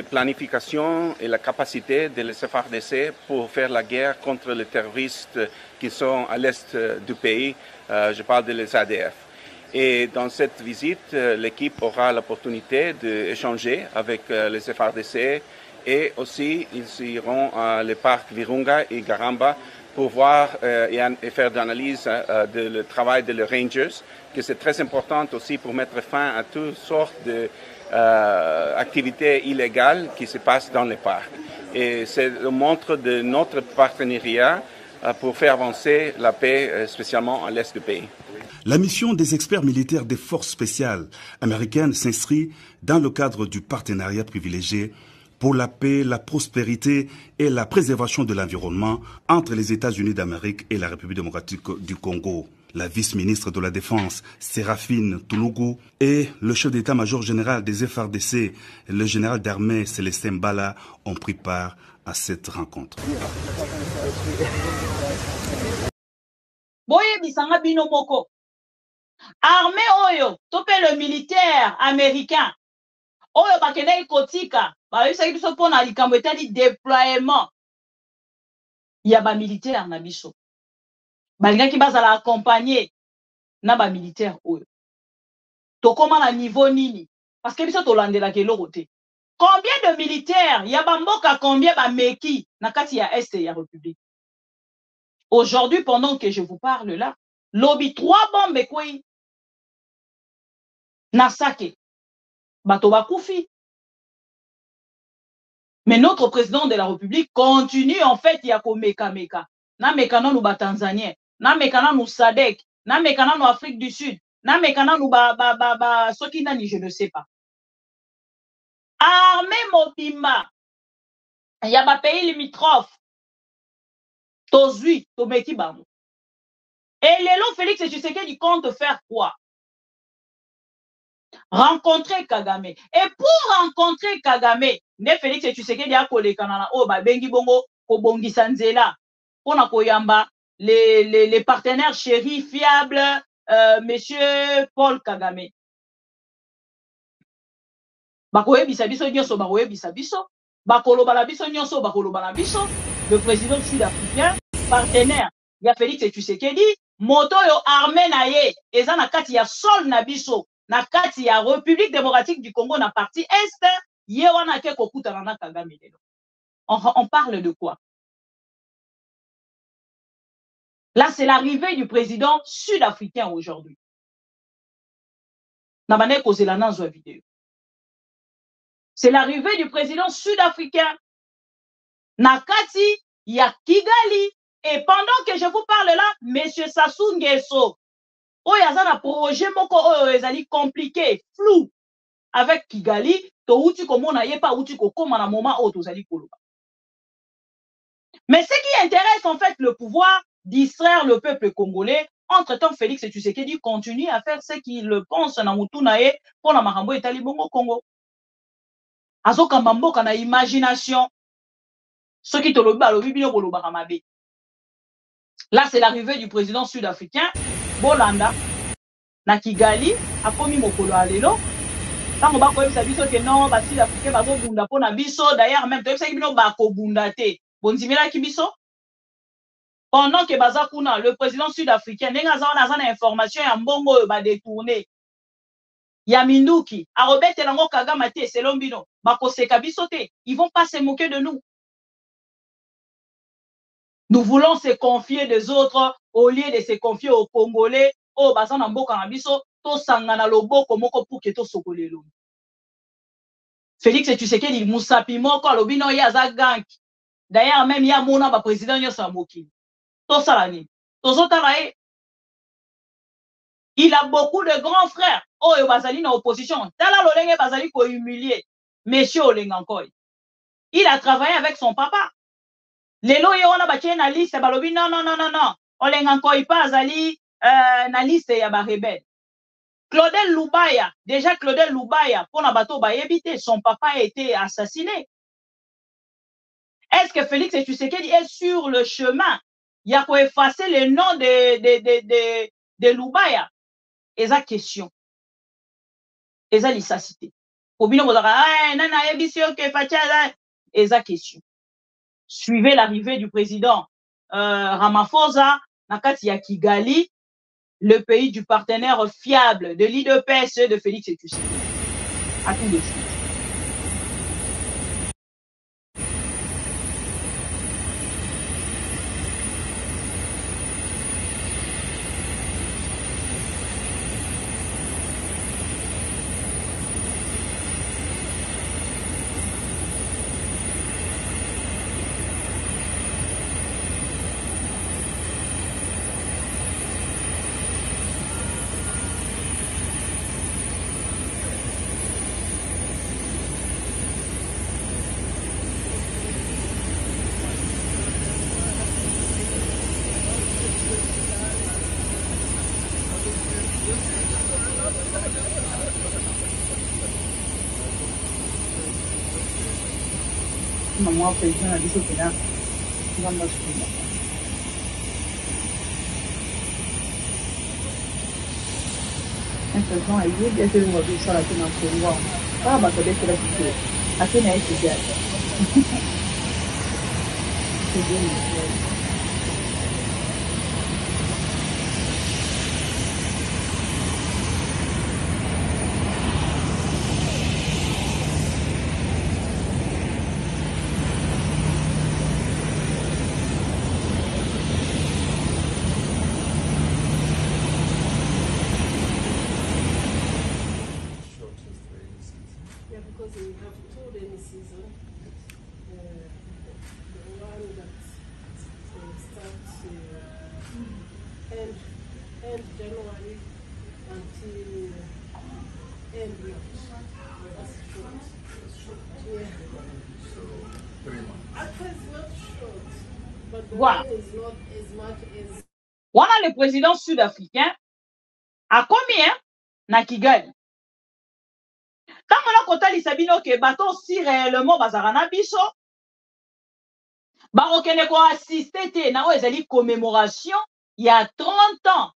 planification et la capacité de les FARDC pour faire la guerre contre les terroristes qui sont à l'est du pays. Je parle de les ADF. Et dans cette visite, l'équipe aura l'opportunité d'échanger avec les FARDC et aussi ils iront à les parcs Virunga et Garamba pour voir et faire de l'analyse du travail des Rangers, que c'est très important aussi pour mettre fin à toutes sortes d'activités illégales qui se passent dans les parcs. Et c'est le montre de notre partenariat pour faire avancer la paix, spécialement à l'est du pays. La mission des experts militaires des forces spéciales américaines s'inscrit dans le cadre du partenariat privilégié pour la paix, la prospérité et la préservation de l'environnement entre les États-Unis d'Amérique et la République démocratique du Congo. La vice-ministre de la Défense, Séraphine Toulougou, et le chef d'état-major général des FARDC, le général d'armée Célestin Mbala, ont pris part à cette rencontre. Boye bisanga bino moko. Armée oyo, topé le militaire américain. Oyo bakende kotika, ba yisa biso pona likambo etali déploiement. Ya ba militaire na biso. Balinga ki bazala accompagner na ba militaire oyo. Tokoma na niveau nini? Parce que biso tolandela ke lokote. Combien de militaires ya ba mboka combien ba meki na kati ya est ya République? Aujourd'hui, pendant que je vous parle là, lobby 3 bombes quoi? Nasake. Batoba Koufi. Mais notre président de la République continue en fait yako meka. Na mekana nous ba Tanzanien, na mekana nous Sadek, na mekana nous Afrique du Sud, na mekana nous ba Sokina ni je ne sais pas. Armée mobimba. Il y a ba pays limitrophes. Tozui, Tomeki Bamo. Et Lélo Félix Tshisekedi compte faire quoi? Rencontrer Kagame. Et pour rencontrer Kagame, ne Félix Tshisekedi a collé kanana o ba bengi bongo ko bongi sanzela. On a koyamba les partenaires chéris fiables monsieur Paul Kagame. bakoyebisa biso nyonso bakoyebisa biso bakoloba na biso nyonso bakoloba na biso. Le président sud-africain partenaire ya Félix Tshisekedi moto yo armée na ye eza na kati ya sol na biso na kati ya République démocratique du Congo na partie est ye wana ke kokutana na Kagame lelo. On parle de quoi? Là, c'est l'arrivée du président sud-africain aujourd'hui. C'est l'arrivée du président sud-africain. Nakati ya Kigali. Et pendant que je vous parle là, monsieur Sassou Nguesso, oyaza na projet moko ezali compliqué, flou avec Kigali, to uti komona yepa uti kokoma na moment o tozali koloba. Mais ce qui intéresse en fait le pouvoir, distraire le peuple congolais. Entre-temps, Félix Tshisekedi continue à faire ce qu'il pense na mutunae pour la marambo etali bongo Congo. Azo kambambo kana imagination. Ce qui te loba lobi bino koloba kamabe. Là, c'est l'arrivée du président sud-africain Bolanda na Kigali akomi mokolo alelo. Tango ba ko yebisa biso ke non ba sud-africain bazo bunda pona biso d'ailleurs même to yebisa bino ba ko bunda te. Bonzimela kibiso. Pendant que Bazakuna, le président sud-africain, n'a pas information ya mbongo ba détourné. Ya Minduki, a Robert Elango Kagamate, c'est l'ombino. Bako sekabisote, ils vont pas se moquer de nous. Nous voulons se confier des autres au lieu de se confier aux Congolais. Oh, bazana mboka na biso, to sangana loboko moko pour que to sokolelo. Félix Tshisekedi Moussapi moko lobino ya za gang. D'ailleurs même ya mona ba président yosa moki. Il a beaucoup de grands frères. Oh, il bazali na opposition. Tala lolenge bazali ko humilier. Monsieur Olengankoy. Il a travaillé avec son papa. Lelo ye wana batie na liste balobi non. Olengankoy pas azali na liste ya ba rebelle. Claudel Lubaya, déjà Claudel Lubaya pour na bato ba yebite, son papa a été assassiné. Est-ce que Félix Tshisekedi est sur le chemin? Il y a quoi effacer le nom de Lubaya. Eza question. Eza lisacité. Obino bozaka nana ebisio ke fatia eza question. Suivez l'arrivée du président Ramaphosa nakati ya Kigali, le pays du partenaire fiable de l'IDPS de Félix Tshisekedi. À tout de suite. Moi, président a dit que là, on va me suivre. Un président a dit bien que nous avons ça la tête en pouvoir. Ah, bah, ça doit être la petite. À quel âge c'est bien? C'est bien. Voilà. Voilà le président sud-africain a combien na Kigali. Quand on a kotali sabino ke bato si réellement bazarana biso ba okene ko assister te na ezali commémoration il y a 30 ans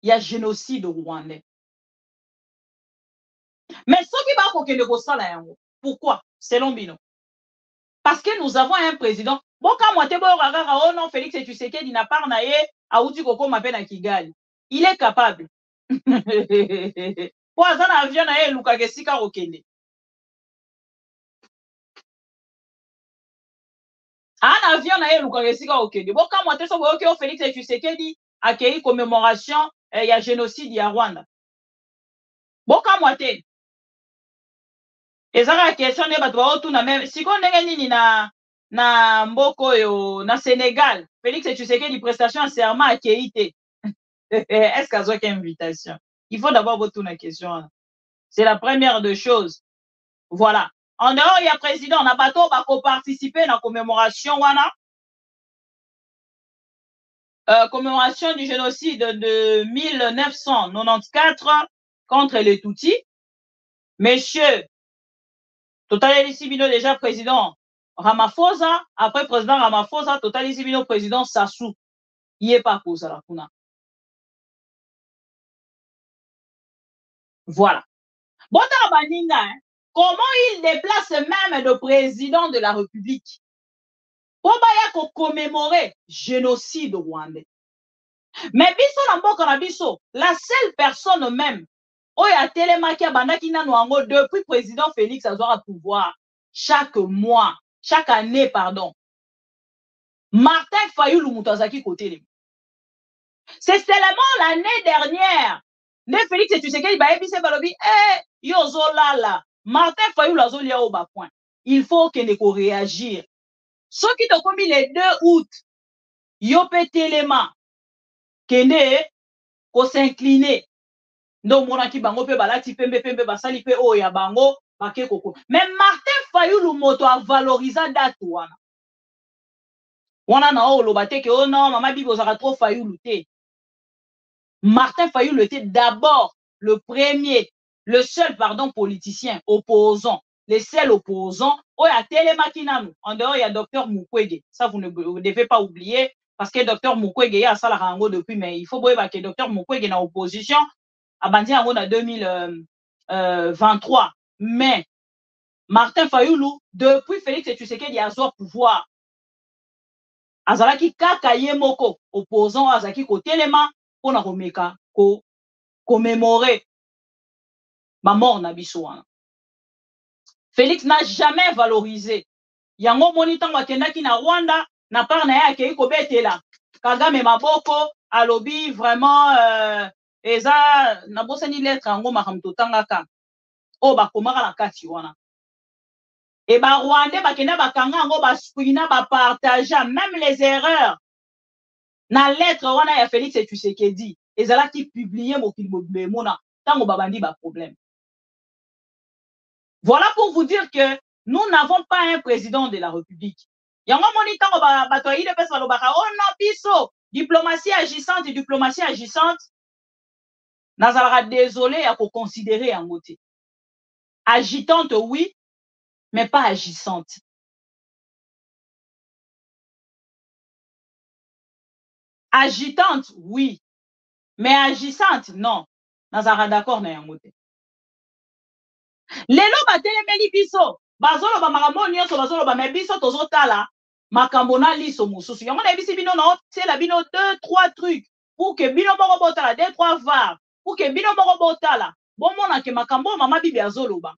il y a génocide rwandais. Mais ce qui va kokende ko sala yango. Pourquoi? Selon Bino. Parce que nous avons un président. Bon, quand moi, oh non, Félix Tshisekedi n'a pas naé, à Outi Koko m'appelle à Kigali. Il est capable. Pour un avion naé, Luka Gesika Rokende. Un avion naé, Luka Gesika Rokende. Bon, quand moi, ok, Félix Tshisekedi a accueilli commémoration, il y a génocide, il y a Rwanda. Bon, quand moi, et ça la question n'est pas tout na même si on est nini na mboko yo na Sénégal Félix Tshisekedi prestation en serment à Kéité. Est-ce qu'il y a une invitation? Il faut d'abord vous tourner la question. C'est la première des choses. Voilà. En dehors, il y a président, on a bateau va participer à la commémoration commémoration du génocide de 1994 contre les Tutsis. Messieurs, Total Elisibino déjà président Ramaphosa, après président Ramaphosa, Total Elisibino président Sassou. Il n'est pas pour ça la kuna. Voilà. Bon, comment il déplace même le président de la République pour commémorer génocide rwandais. Mais biso na mboka na biso, la seule personne même oyo atelemaki abandaki nanu yango depuis président Félix azwaka pouvoir chaque mois, chaque année, pardon. Martin Fayulu mutu azaki kotelema. C'est seulement l'année dernière. Ne Félix Tshisekedi baebise balobi yozolala. Martin Fayulu azolia au bas point. Il faut que ne ko réagir. Ce qui te commis les 2 août, yope telema kende ko s'incliner. Non mona ki bango pe balati pembe basali pe o ya bango bake koko. Mais Martin Fayulu moto a valorisé date wana. Wana na o loba te ke oh non mama bibo zaka trop Fayulu te. Martin Fayulu était d'abord le premier, le seul politicien opposant, le seul opposant au ya telemaki nanu. En dehors il y a docteur Mukwege. Ça vous ne devez pas oublier parce que docteur Mukwege y a ça la rango depuis mais il faut voir que docteur Mukwege na opposition a bandi en 2023. Mais Martin Fayulu depuis Félix Tshisekedi a son pouvoir. Azalaki kaka ye moko opposant azaki ko telema pour na komeka ko commémorer ma mort na biso wana. Félix n'a jamais valorisé. Yango moni tango akendaki na Rwanda na part na ya akei ko betela. Kagame maboko alobi vraiment eza na bosani lettre yango makamto tangaka. O ba komaka na kati wana. Et ba Rwandais bakenda bakanga yango ba screena ba partager même les erreurs. Na lettre wana ya Félix Tshisekedi ezala ki publier mokili mona tango babandi ba problème. Voilà pour vous dire que nous n'avons pas un président de la République. Yango moni tango bato ile pesa lobaka oh non biso diplomatie agissante nazalaka désolé ya ko considérer yango te. Agitante oui mais pas agissante. Agitante, oui. Mais agissante, non. Nazara d'accord na yango te. Lelo batelemeli biso, bazolo ba makambo nyonso bazolo ba me biso tozotala makambo na liso mususu. Yango na bisi bino na otela bino 2-3 trucs pour que bino moko botala 2-3 var pour que bino moko botala. Bon mona ke makambo mama bibi azoloba.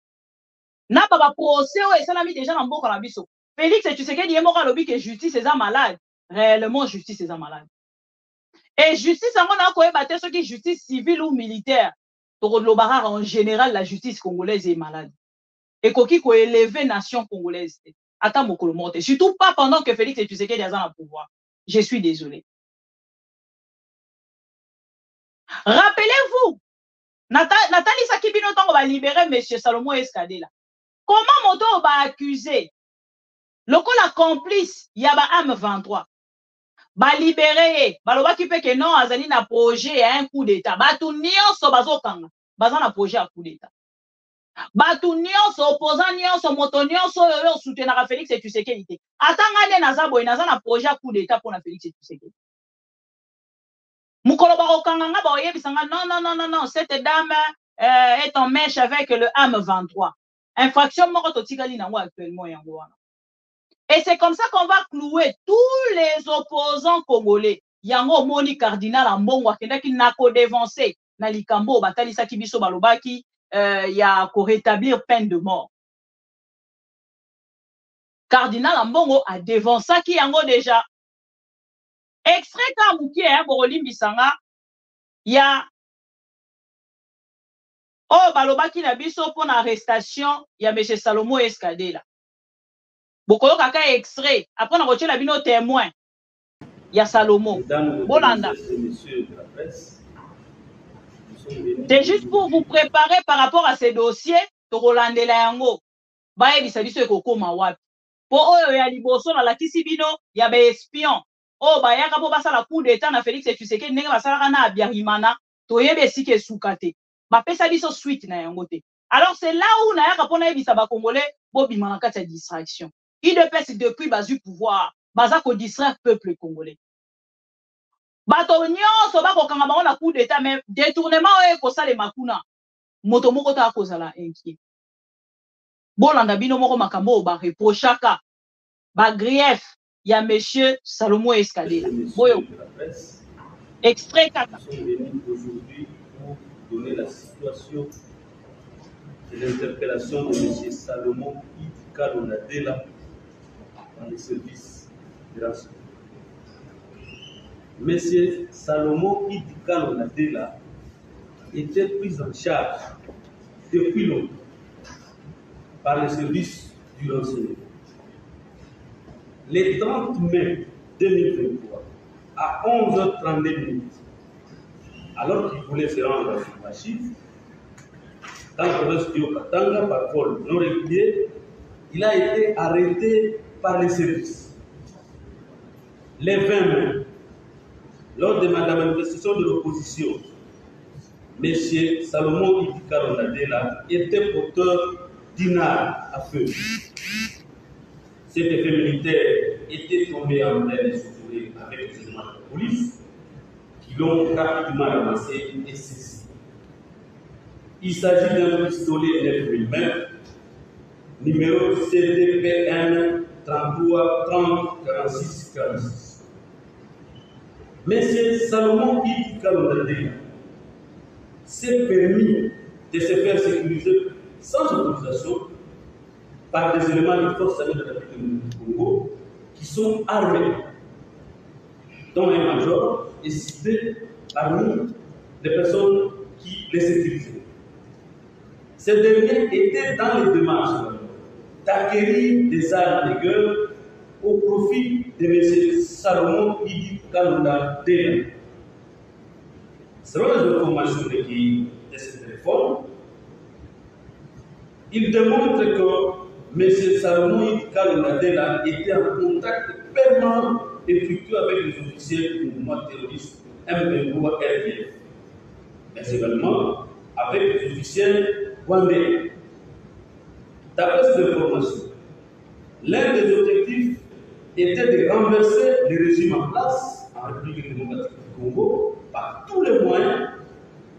Na ba procès o esalami déjà na mboka na biso. Félix Tshisekedi yemoko alobi que justice est malade. Réellement justice est malade. Et justice, on a quoi ce qui est justice civile ou militaire. En général, la justice congolaise est malade. Et qui peut élever nation congolaise. Attends, mon colomote. Surtout pas pendant que Félix Tshisekedi est dans le pouvoir. Je suis désolé. Rappelez-vous, Nathalie Sakibino va libérer M. Salomon Escadela. Comment Moto va accuser le complice Yaba AM23? Ba libéré, ba loba ki pe que non azali na projet ya un coup d'état. Ba tout nyonso bazokanga, baza na projet ya coup d'état. Ba tout nyonso opposant nyonso moto nyonso yo soutenaka Félix Tshisekedi te. Atanga ne naza boy naza na projet ya coup d'état pour na Félix Tshisekedi. Mukolo ba okanga nga ba oyebisanga non, cette dame est en mèche avec le AM23. Infraction Morototikali Nango actuellement. Et c'est comme ça qu'on va clouer tous les opposants congolais. Yango Moni Cardinal Ambongo Akendaki Nako dévancé. Nalikambo Batalisa Kibiso Balobaki. Ya ko rétablir peine de mort. Cardinal Ambongo a dévancé qui yango déjà. Extrait Kamouki Borolim Bisanga. Ya balobaki na biso pour l'arrestation ya M. Salomo Escadela. Bokolo kaka extrait. Après on a retiré la bino témoin. Ya Salomo. Bolanda. C'est juste pour vous préparer par rapport à ces dossiers. Torolande la yango. Baye bisabiso ekoko mawapi. Po oyo ya liboso na lakisi bino ya be espion. Oh bayaka po basa la coup d'état na Félix Tshisekedi ndenge basala na Abiyarimana. Toyebe sike sukate. Bapesa biso suite na yango te. Alors c'est là où na yaka pona yebisa ba congolais bo bimana kati ya distraction. IDPS depuis bazu pouvoir, baza ko distraire peuple congolais. Bato nyonso bako kanga bango na coup d'état mais détournement oyo ko sala makuna. Moto moko ta kozala inquiet. Bolanda bino moko makambo ba reprochaka ba grief ya monsieur Salomo Escadela. Boyo. Extrait kaka. Aujourd'hui pour donner la situation de l'interpellation de M. Salomon Kalonadela dans les services de renseignement. M. Salomon Kalonadela était pris en charge depuis longtemps par les services du renseignement. Le 30 mai 2023, à 11h32, alors qu'il voulait se rendre à Sumachiv, dans la province du Katanga, par vol non régulier, il a été arrêté par les services. Les 20 mai, lors de la manifestation de l'opposition, M. Salomon Kalonadela était porteur d'une arme à feu. Cet effet militaire était tombé en pleine souffrance avec les éléments de la police qui l'ont rapidement ramassé et saisi. Il s'agit d'un pistolet 9 mm, numéro CDPN 33 30 46 46. M. Salomon Kalonadela s'est permis de se faire sécuriser sans autorisation par des éléments de force armée de la République du Congo qui sont armés, dont un major est cité parmi les personnes qui les sécurisaient. Ces derniers étaient dans les démarches d'acquérir des armes de guerre au profit de M. Salomon Kalonadela. Selon les informations recueillies de ce téléphone, il démontre que M. Salomon Kalonadela était en contact permanent et fructueux avec les officiels du mouvement terroriste M23 RDF, mais également avec les officiels rwandais. D'après ces informations, l'un des objectifs était de renverser le régime en place en République démocratique du Congo par tous les moyens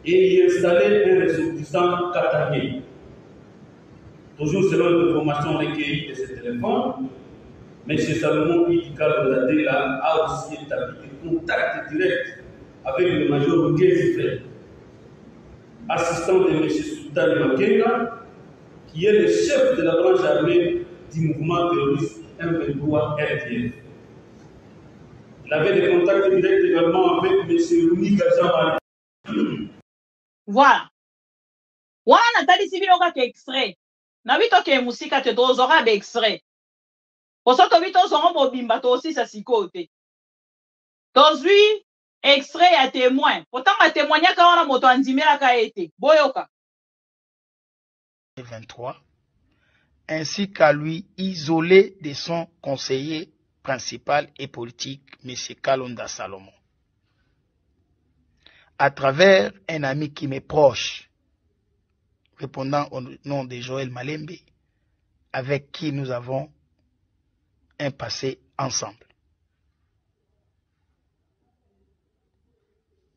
et y installer un ressortissant qatarien. Toujours selon les informations recueillies de ce téléphone, M. Salomon Kalonadela a aussi établi des contacts directs avec le major Ngezifre, assistant de M. Sultan Makenga, qui est le chef de la branche armée du mouvement terroriste M23 RDF. Il avait des contacts directs également avec M. Rumi Gajamari. Voilà. Voilà, Nathalie Sibinoka qui est extrait. Na vito ke musika te dozora be extrait. Osoto vito zongo mobimba to aussi sa sikote. Tozui extrait à témoin. Pourtant à témoigner quand on a moto andimela ka été. Boyoka. 23 ainsi qu'à lui isolé de son conseiller principal et politique M. Kalonda Salomon. À travers un ami qui m'est proche, répondant au nom de Joël Malembe, avec qui nous avons un passé ensemble.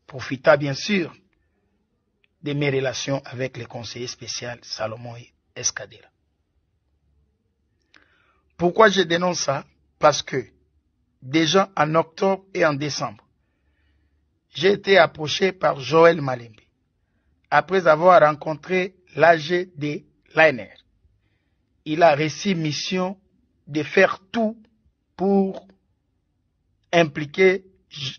Profita bien sûr de mes relations avec le conseiller spécial Salomon Escadera. Pourquoi je dénonce ça? Parce que déjà en octobre et en décembre, j'ai été approché par Joël Malembe après avoir rencontré l'AG de l'ANR. Il a reçu mission de faire tout pour impliquer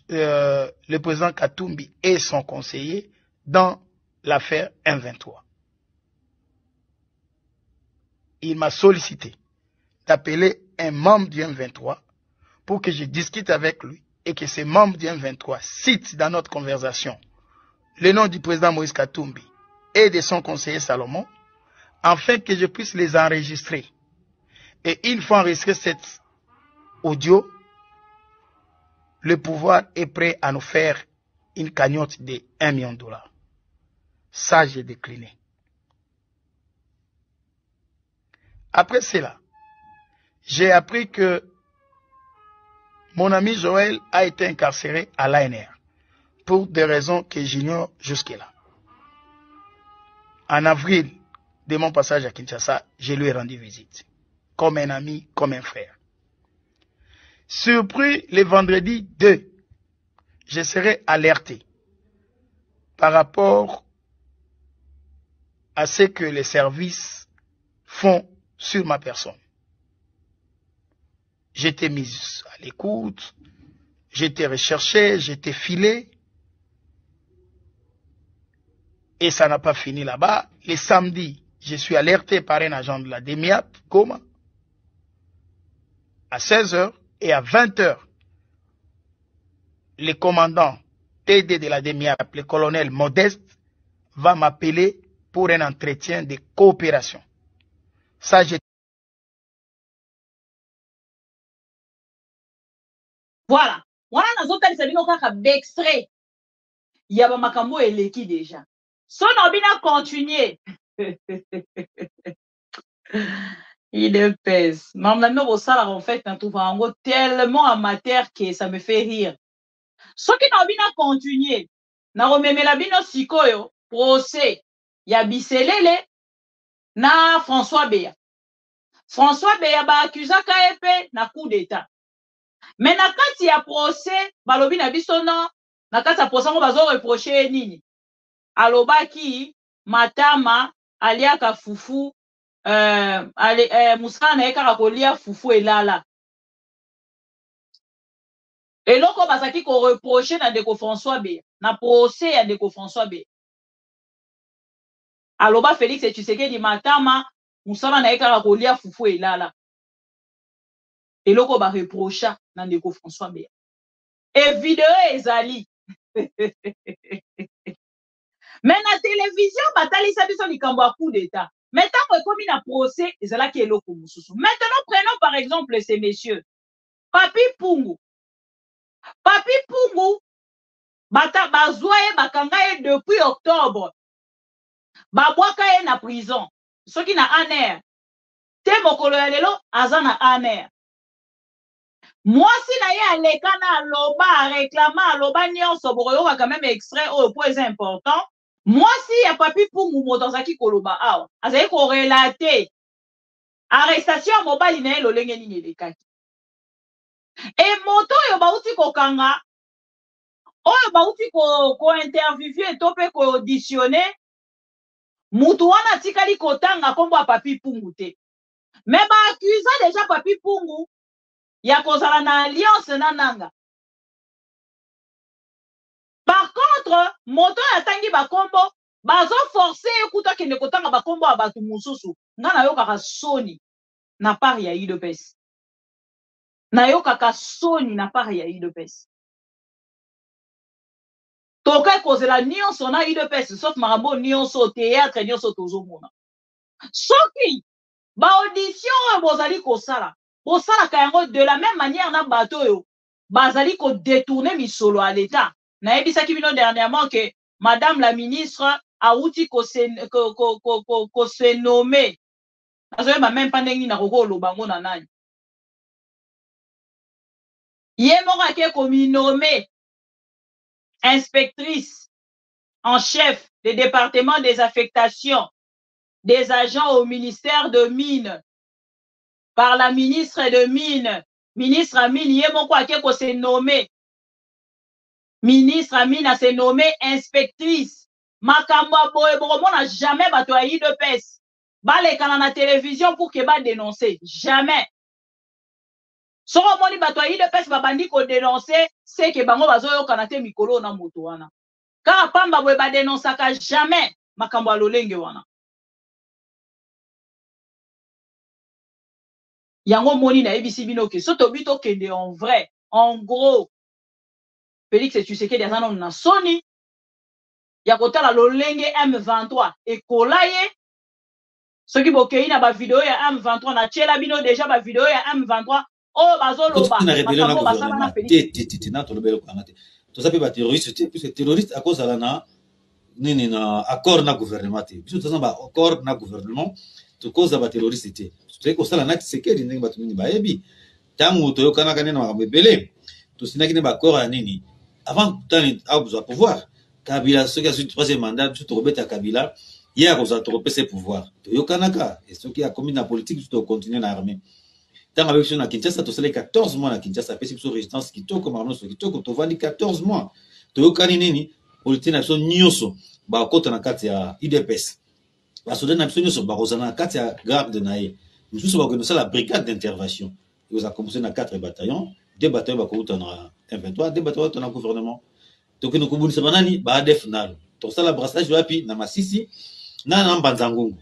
le président Katumbi et son conseiller dans l'affaire M23. Il m'a sollicité d'appeler un membre du M23 pour que je discute avec lui et que ce membre du M23 cite dans notre conversation le nom du président Moïse Katumbi et de son conseiller Salomon, afin que je puisse les enregistrer. Et une fois enregistré cet audio, le pouvoir est prêt à nous faire une cagnotte de 1 million de dollars. Ça, j'ai décliné. Après cela, j'ai appris que mon ami Joël a été incarcéré à l'ANR pour des raisons que j'ignore jusque-là. En avril de mon passage à Kinshasa, je lui ai rendu visite, comme un ami, comme un frère. Surpris le vendredi 2, je serai alerté par rapport à ce que les services font sur ma personne. J'étais mis à l'écoute, j'étais recherché, j'étais filé. Et ça n'a pas fini là-bas. Le samedi, je suis alerté par un agent de la DEMIAP, Goma, à 16h et à 20h. Le commandant TD de la DEMIAP, le colonel Modeste, va m'appeler pour un entretien de coopération. Ça, Voilà. Voilà, nous avons extrait. Il y a makambo eleki déjà. Son obina continuer. Il est pèse. Maman, au salaire, en fait, on trouve tellement amateur que ça me fait rire. Ce qui n'a pas continué, na rememela bino sikoyo, procès, ya biselele, na François Beya. François Beya ba accusaka epe na coup d'état. Mais na kati ya procès, balobi na biso na kati ya procès ngo bazo reprocher nini. Alobaki matama aliaka fufu musana na yekaka kolia fufu elala. Eloko bazaki ko reprocher na ndeko François Beya, na procès ya ndeko François Beya. Aloba Félix Tshisekedi matama musana na yekaka kolia fufu elala. Eloko ba reprocha na ndeko François Beya. Et vidéo ezali. Mais na télévision batalisa biso likambo ya coup d'état. Mais tant que comme na procès ezalaki eloko mususu. Maintenant prenons par exemple ces messieurs. Papi Pungu. Papi Pungu bata bazwaye bakangaye depuis octobre. Babwaka ye na prison. Soki na ANR. Te mokolo ya lelo aza na ANR. Mwasi na ye aleka na aloba réclama aloba nyonso bokoyoka quand même extrait au point important. Mwasi ya Papi Pungu moto azaki koloba awa azali ko relater arrestation ya mobali na ye lolenge nini elekaki. Et moto oyo bauti kokanga oyo bauti ko interviewer to pe ko auditionner mutu wana tikali kotanga kombo ya Papi Pungu te. Mais ba accusa déjà Papi Pungu ya kozala na alliance na nanga. Par contre, moto ya tangi bakombo bazo forcer ekuta kende kotanga bakombo ya batu mususu. Nga na yokaka soni na part ya UDPS. Na yokaka soni na part ya UDPS. Toka kozela nyonso na UDPS sauf marambo nyonso théâtre nyonso tozomona. Soki ba audition bozali kosala bosalaka yango de la même manière na bato yo bazali ko détourner misolo à l'état. Na yebisaki bino dernièrement que madame la ministre a outi ko se nommer. Azoyeba même pas ndengi na koko lobango na nani. Ye moko ake ko mi nommer inspectrice en chef le département des affectations des agents au ministère de Mines par la ministre de Mines. Ministre Amine, Yemoko Akeko s'est nommé. Ministre Amine a s'est nommé inspectrice. Makamba Boebromo n'a jamais batoyi de pes. Bale kanana télévision pour que ba dénoncer. Jamais. So moni batoyi de pes babandi ko dénoncer, c'est que bango bazoyo kanate mikolo na moto wana. Car pamba boe ba dénoncaka jamais makambo alolenge wana. Yango moni na ebisi bino ke soto bito kende en vrai, en gros. Félix Tshisekedi azana na soni ya kotala lolenge M23 ekolaye soki bokei na ba video ya M23 na tiela bino déjà ba video ya M23 o bazoloba makambo basala na Félix na tolobelo kangate to sape ba terroriste puisque terroriste à cause na nini na accord na gouvernement te biso tozana ba accord na gouvernement to cause ba terroriste te c'est ko sala na Tshisekedi ndenge batu nini bayebi tangu toyokana kana na makambo ebele to sinaki ne ba accord ya nini avant tani a besoin pouvoir Kabila ceux qui a eu le troisième mandat tout Robert Kabila hier aux autres ses pouvoirs toyokanaka et ceux qui a commis la politique tout continuer dans l'armée tant avec sur na Kinshasa to sala 14 mois na Kinshasa pesi sur résistance qui to comme arnaud qui to to vandi 14 mois toyokani nini politique na so nyoso ba kota na kati ya IDPS ba soda na biso nyoso ba rozana na kati ya garde nae nous sommes organisé la brigade d'intervention ils ont commencé na 4 bataillons 2 bataillons ba ko na M23 2 bataillons dans le gouvernement donc nous kubunisa banani ba def nalo to sala brassage wapi na Masisi na Mbanzangungu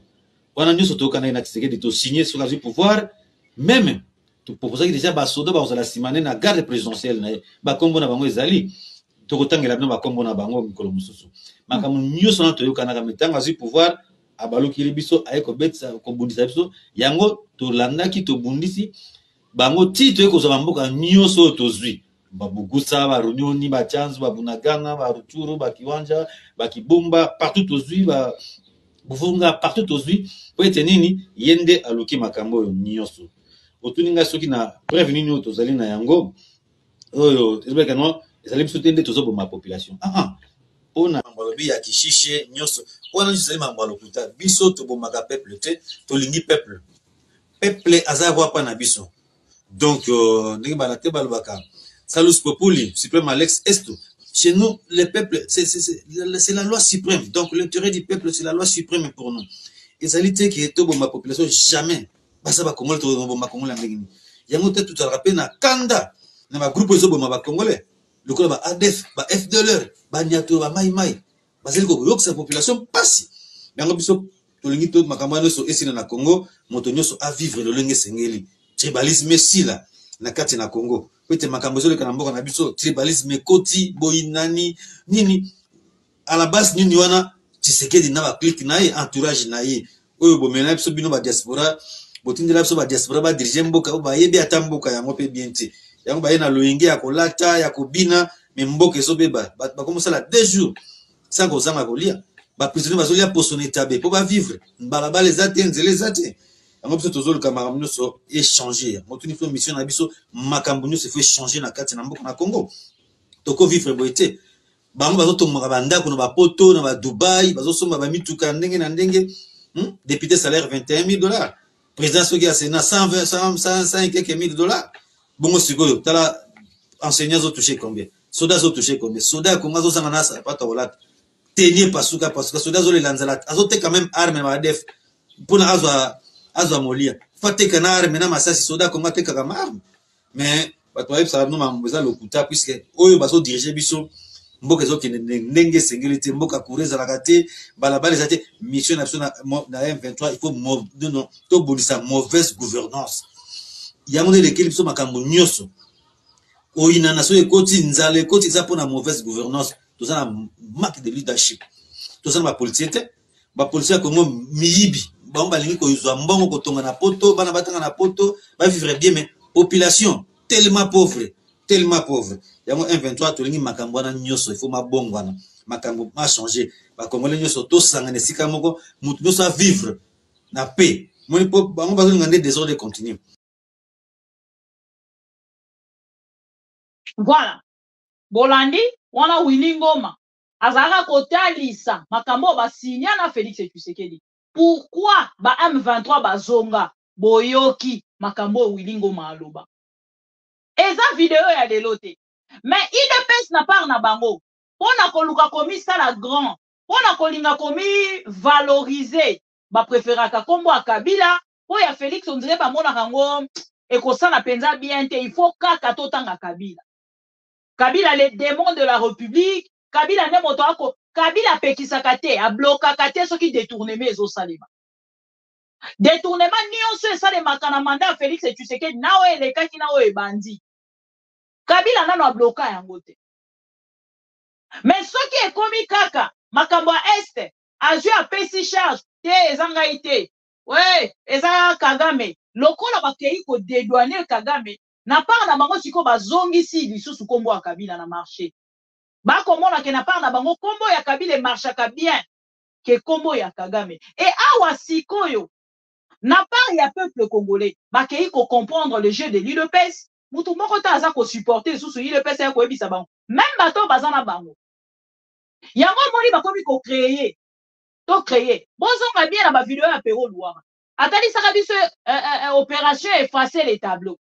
wana nyoso to kana na Tshisekedi to signer sur le pouvoir même to proposer que déjà ba soda ba ozala simane na garde présidentielle na ba kombo na bango ezali to kotangela bino ba kombo na bango mikolo mususu makamu nyoso na to yokana ka metanga zu pouvoir abaluki libiso ayeko betsa ko bundisa biso yango to landaki to bundisi bango ti to yeko za mboka nyoso to zui babugusa ba runyoni ba chanzu ba bunagana ba ruturu ba kiwanja ba kibumba partout aujourd'hui ba buvunga partout aujourd'hui po etenini yende aluki makambo nyoso otuninga soki na prévenir nyo to zali na yango oyo ezbeka no ezali biso tende to zobo ma population ona mbalobi ya kishishe nyoso ona nzali mambalo kuta biso to bomaka peuple te to lingi peuple azava pa na biso donc ndenge bana te balobaka Salus Populi, suprême Alex Esto. Chez nous, le peuple, c'est la loi suprême. Donc, l'intérêt du peuple, c'est la loi suprême pour nous. Et ça l'ité qui est tout ma population, jamais. Basa ba Congolais, tout ma Congolais. Il y a un tout à rappel, na Kanda, na ma groupe zo ma Congolais. Le club ba ADF, ba FDLR, ba Niato, ba Maï. Basel ko yok sa population passe. Mais en biso, to lingi tout ma kamano so esi na Congo, motonyo so à vivre le lenge sengeli. Tribalisme si là, na kati na Congo. Pete makambozo le kanamboka na biso tribalisme koti boinani nini à la base nini wana Tshisekedi na ba clique na ye entourage na ye oyo bomena biso bino ba diaspora botindela biso ba diaspora ba diriger mboka ba yebi atamboka yango pe bienti yango ba ye na loyenge ya kolata ya kobina me mboka so beba ba commencer la 2 jours sans kozanga kolia ba prisonnier bazolia posone tabe po ba vivre balaba les atens les atens yango biso tozolo kamakambo nyonso échanger motuni fo mission na biso makambo nyonso faut échanger na kati na mboka na Congo toko vivre boité bango bazotomaka bandako na ba poto na ba Dubai bazosomba ba mituka ndenge na ndenge député salaire $21,000 président soki ya Sénat 120 et quelques mille dollars bongo sikoyo tala enseignants ont touché combien soldats ont touché combien soldats Congo zo sanga na sa pas tolat tenir pasuka soldats zo le lanzalat azote quand même arme na def pour na azwa molia fate kanare mena masasi soda konga te kaka marme mais bato ba yebisa no mamboza lokuta puisque oyo bazo diriger biso mboka zo kende ndenge sengeli mboka kureza la kate balabala zate mission na M23 il faut non to bolisa mauvaise gouvernance yango ne lekeli biso makambo nyoso oyina na so ekoti nzale ekoti za pona mauvaise gouvernance to za na manque de leadership to za na ba policier te ba policier Congo miyibi bon balingi ko yuzwa mbongo ko tonga na poto bana batanga na poto ba vivre bien mais population tellement pauvre yango M23 to lingi makambo na nyoso il faut mabongo na makambo ma changer ba Congolais nyoso to sanga ne sika moko mutu nyoso a vivre na paix moni po bango bazo ngande désordre continue. Voilà bolandi wana Willy Ngoma azalaka kotalisa makambo basinya na Félix Tshisekedi. Pourquoi ba M23 bazonga boyoki makambo Wilingo Maloba? Eza vidéo ya delote. Mais IDPS na part na bango. Pona koluka komi sala grand. Pona kolinga komi valoriser. Ba préféraka kombo a Kabila. Po ya Félix on dirait ba mona kango. Ekosala penza bien te. Il faut kaka totanga Kabila. Kabila les démons de la République. Kabila ne moto ako. Kabila pekisaka te. A blokaka te soki détournement ezo salema. Détournement nyonso esalema kana mandat Félix Tshisekedi nawe elekaki nawe ebandi. Kabila nano a bloqué yango te. Mais soki ekomi kaka makambo a este azui a pesi charge te ezanga ite. Ouais, eza Kagame. Lokola bakei ko dédouaner Kagame na part na bango siko bazongisi lisusu kombo ya Kabila na marché. Ba komona ke na part na bango kombo ya Kabila marchaka bien ke kombo ya Kagame. Et awa sikoyo na part ya peuple congolais bakei ko comprendre le jeu de l'UDPS. Mutu moko ta aza ko supporter sous l'UDPS ya ko ebisa bango. Même bato bazana bango. Yango moni bakomi ko créer. To créer. Bozonga bien na ba vidéo ya Pero Louara. Atali saka biso opération effacer les tableaux.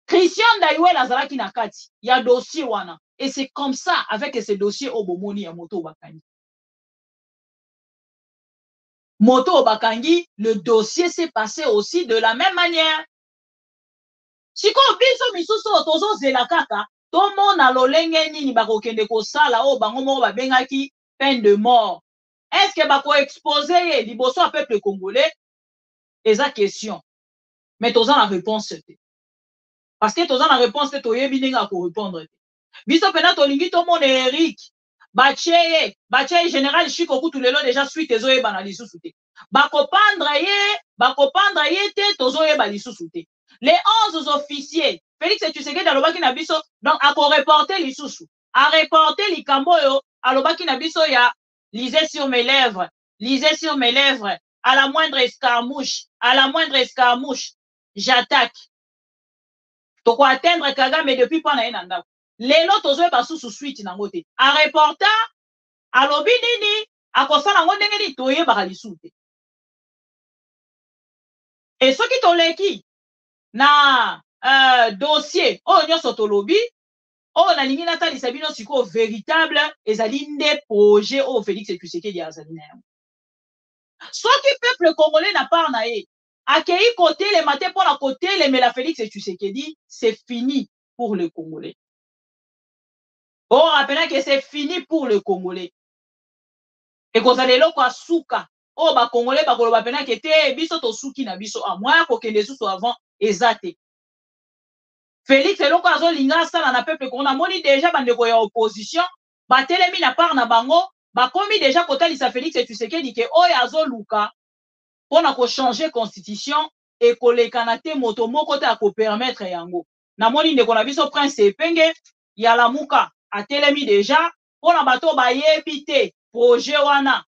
Christian Daiwel azalaki na kati ya dossier wana. Et c'est comme ça avec ce dossier Obomoni ya Moto Bakangi. Moto Bakangi, le dossier s'est passé aussi de la même manière. Siko biso misusu tozo zela kaka to mona lolenge nini bakokende kosala o bango moko babengaki peine de mort. Est-ce que bako exposer liboso a peuple congolais? Eza question. Mais toza na réponse te. Parce que toza na réponse te toyebi ninga ko répondre te. Biso pena to lingi to mona Eric Bacheye général Chiko kutu lelo déjà suite ezo yeba na lisusu te. Bako pendre ye te tozo yeba lisusu te. Les 11 officiers, Félix Tshisekedi alobaki na biso, donc à reporter les sous, à reporter les camboyo, alobaki na biso ya lisez sur mes lèvres, à la moindre escarmouche, j'attaque. Toko atteindre Kagame depuis pendant un an. Les lots tozo ba sous suite nangote. À reporter, alobi nini, à kosala ngondenge ni toye ba lisusu. Et ce qui toleki na dossier o nyoso tolobi o na lingi na tali sabino siko véritable ezali nde projet o Félix Tshisekedi azali na yango. Soki peuple congolais na part na ye akei côté le matin pour la côté le mais la Félix Tshisekedi c'est fini pour le Congolais. On rappelle que c'est fini pour le Congolais. Et qu'on a lelo kwa suka o ba Congolais ba koloba pena ke te biso to suki na biso a moi ko kende susu avant ezate. Félix eloko azo linga sala na peuple qu'on a moni déjà bandeko ya opposition ba telemi na part na bango ba komi déjà kotalisa Félix Tshisekedi ke oyo azo luka pona ko changer constitution et kolekana te moto moko te ko permettre yango. Na moni ndeko na biso prince Epenge ya lamuka a telemi déjà pona bato ba yebite projet wana.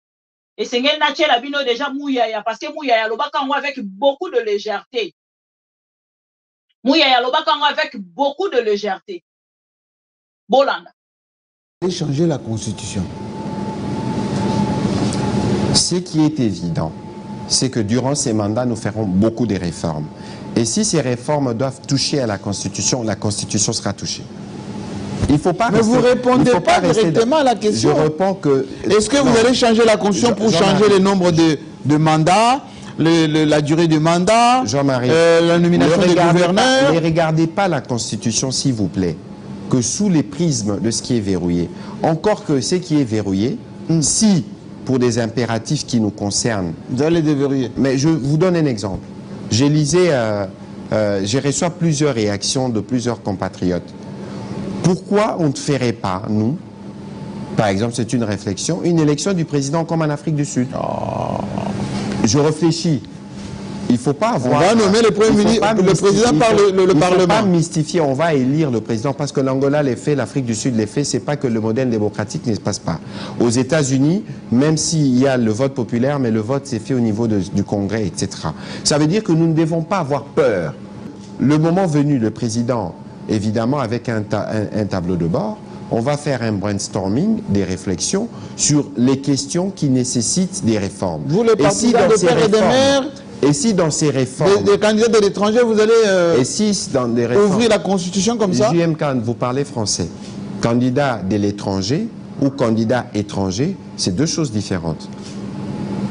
Et c'est ngel na tchela bino déjà Mouyaya parce que Mouyaya lobaka ngo avec beaucoup de légèreté. Mouyaya lobaka ngo avec beaucoup de légèreté. Bolanda. Changer la constitution. Ce qui est évident, c'est que durant ces mandats, nous ferons beaucoup de réformes. Et si ces réformes doivent toucher à la constitution sera touchée. Il faut pas. Mais rester, vous ne répondez pas directement à la question. Je réponds que. Est-ce que vous allez changer la constitution pour changer le nombre de mandats, la durée du mandat, la nomination des gouverneurs? Ne regardez pas la constitution, s'il vous plaît, que sous les prismes de ce qui est verrouillé. Encore que ce qui est verrouillé, si pour des impératifs qui nous concernent, vous allez déverrouiller. Mais je vous donne un exemple. J'ai reçu plusieurs réactions de plusieurs compatriotes. Pourquoi on ne ferait pas, nous, par exemple, c'est une réflexion, une élection du président comme en Afrique du Sud? Je réfléchis. Il ne faut pas avoir... On va nommer le Premier ministre, le président par le Parlement. Il ne faut pas mystifier, on va élire le président parce que l'Angola l'est fait, l'Afrique du Sud l'est fait, c'est pas que le modèle démocratique ne se passe pas. Aux États-Unis, même s'il y a le vote populaire, mais le vote s'est fait au niveau du Congrès, etc. Ça veut dire que nous ne devons pas avoir peur. Le moment venu, le président, évidemment, avec un tableau de bord, on va faire un brainstorming, des réflexions sur les questions qui nécessitent des réformes. Vous, les partisans de père et de mère, et si dans ces réformes... Des candidats de l'étranger, vous allez et si dans des réformes, ouvrir la Constitution comme ça? JM, vous parlez français. Candidat de l'étranger ou candidat étranger, c'est deux choses différentes.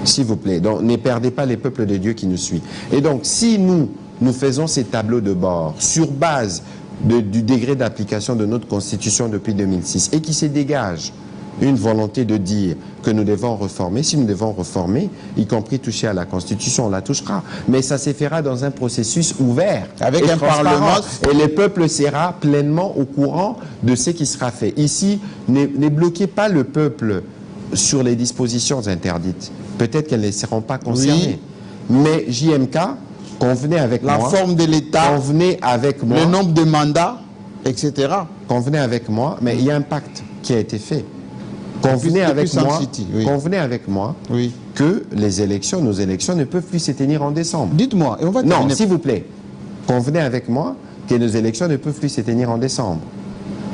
S'il vous plaît, donc ne perdez pas les peuples de Dieu qui nous suivent. Et donc, si nous faisons ces tableaux de bord sur base du degré d'application de notre Constitution depuis 2006 et qui se dégage une volonté de dire que nous devons réformer, si nous devons réformer, y compris toucher à la Constitution, on la touchera. Mais ça se fera dans un processus ouvert, avec un Parlement. Et le peuple sera pleinement au courant de ce qui sera fait. Ici, ne bloquez pas le peuple sur les dispositions interdites. Peut-être qu'elles ne seront pas concernées. Oui. Mais JMK, convenez avec moi. La forme de l'État, convenez avec moi. Le nombre de mandats, etc. Convenez avec moi, mais il y a un pacte qui a été fait. Convenez avec moi, convenez avec moi que les élections, nos élections ne peuvent plus se tenir en décembre. Dites-moi, et on va terminer. Non, s'il vous plaît. Convenez avec moi que nos élections ne peuvent plus se tenir en décembre.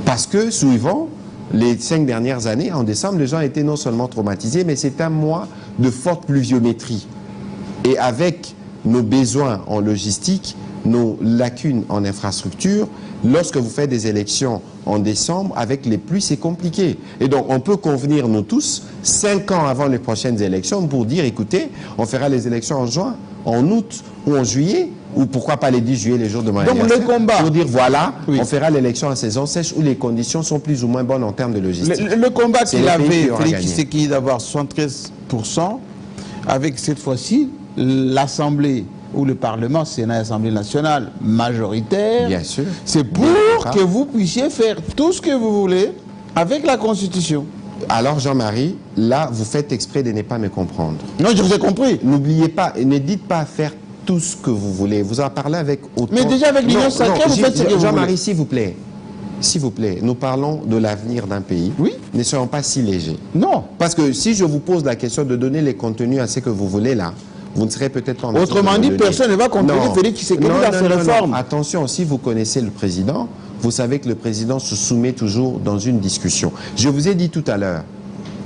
Parce que, suivant les 5 dernières années, en décembre, les gens étaient non seulement traumatisés, mais c'est un mois de forte pluviométrie. Et avec nos besoins en logistique, nos lacunes en infrastructure, lorsque vous faites des élections en décembre, avec les pluies, c'est compliqué. Et donc, on peut convenir, nous tous, 5 ans avant les prochaines élections, pour dire, écoutez, on fera les élections en juin, en août ou en juillet, ou pourquoi pas les 10 juillet, les jours de mon anniversaire. Donc, le combat. Pour dire, voilà, on fera l'élection en saison sèche où les conditions sont plus ou moins bonnes en termes de logistique. Le combat qu'il avait, Félix Tshisekedi, d'avoir 73%, avec cette fois-ci, l'Assemblée ou le Parlement, Sénat et Assemblée nationale majoritaire, bien sûr, c'est pour que vous puissiez faire tout ce que vous voulez avec la Constitution. Alors Jean-Marie, là, vous faites exprès de ne pas me comprendre. Non, je vous ai compris. N'oubliez pas, ne dites pas faire tout ce que vous voulez. Vous en parlez avec autant... Mais déjà avec l'Union sacrée, vous faites ce que vous voulez. Jean-Marie, s'il vous plaît. S'il vous plaît, nous parlons de l'avenir d'un pays. Oui. Ne soyons pas si légers. Non. Parce que si je vous pose la question de donner les contenus à ce que vous voulez là, vous ne serez peut-être pas en mesure. Autrement dit, personne ne va contredire Félix Tshisekedi dans ses réformes. Attention, si vous connaissez le président, vous savez que le président se soumet toujours dans une discussion. Je vous ai dit tout à l'heure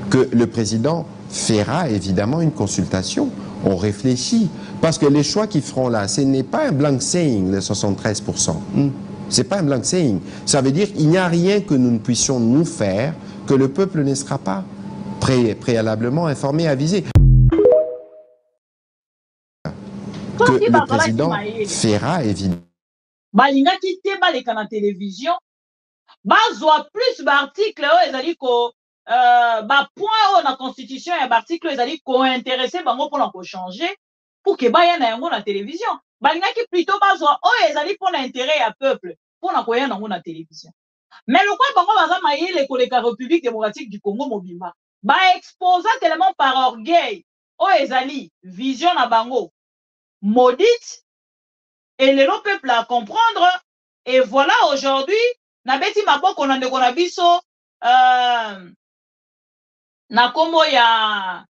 que le président fera évidemment une consultation. On réfléchit. Parce que les choix qu'ils feront là, ce n'est pas un blank saying, les 73%. C'est pas un blank saying. Ça veut dire qu'il n'y a rien que nous ne puissions nous faire que le peuple ne sera pas préalablement informé, avisé. Que le président fera évidemment. Balingaki te baleka na télévision, bazwa plus d'articles ezali ko ba point na constitution ya article ezali ko intéresser bango pour ko changer pour que baya na yango na télévision. Balingaki plutôt bazwa ezali pour l'intérêt ya peuple pour na koya nango na télévision. Mais le quoi bango baza mayele ko la République démocratique du Congo mobimba ba exposa tellement par orgueil ezali vision na bango maudite et le peuple à comprendre. Et voilà aujourd'hui na beti maboko na ndeko na biso na kombo ya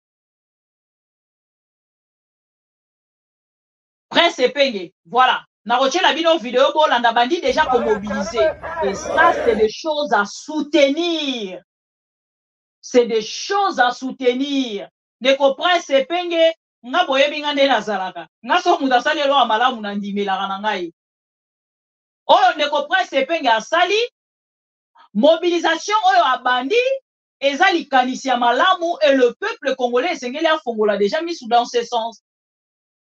Prince Epenge. Voilà, na roche la bino vidéo bolanda bandi déjà pour mobiliser. Et ça c'est des choses à soutenir. C'est des choses à soutenir. Ndeko Prince Epenge nga boyebi nga nde nazalaka nga so mutu asali elo malamu na ndimelaka na ngai oyo ndeko Prince Epenge asali mobilisation oyo abandi eza likanisi ya malamu et le peuple congolais esengeli afongola déjà misu dans ce sens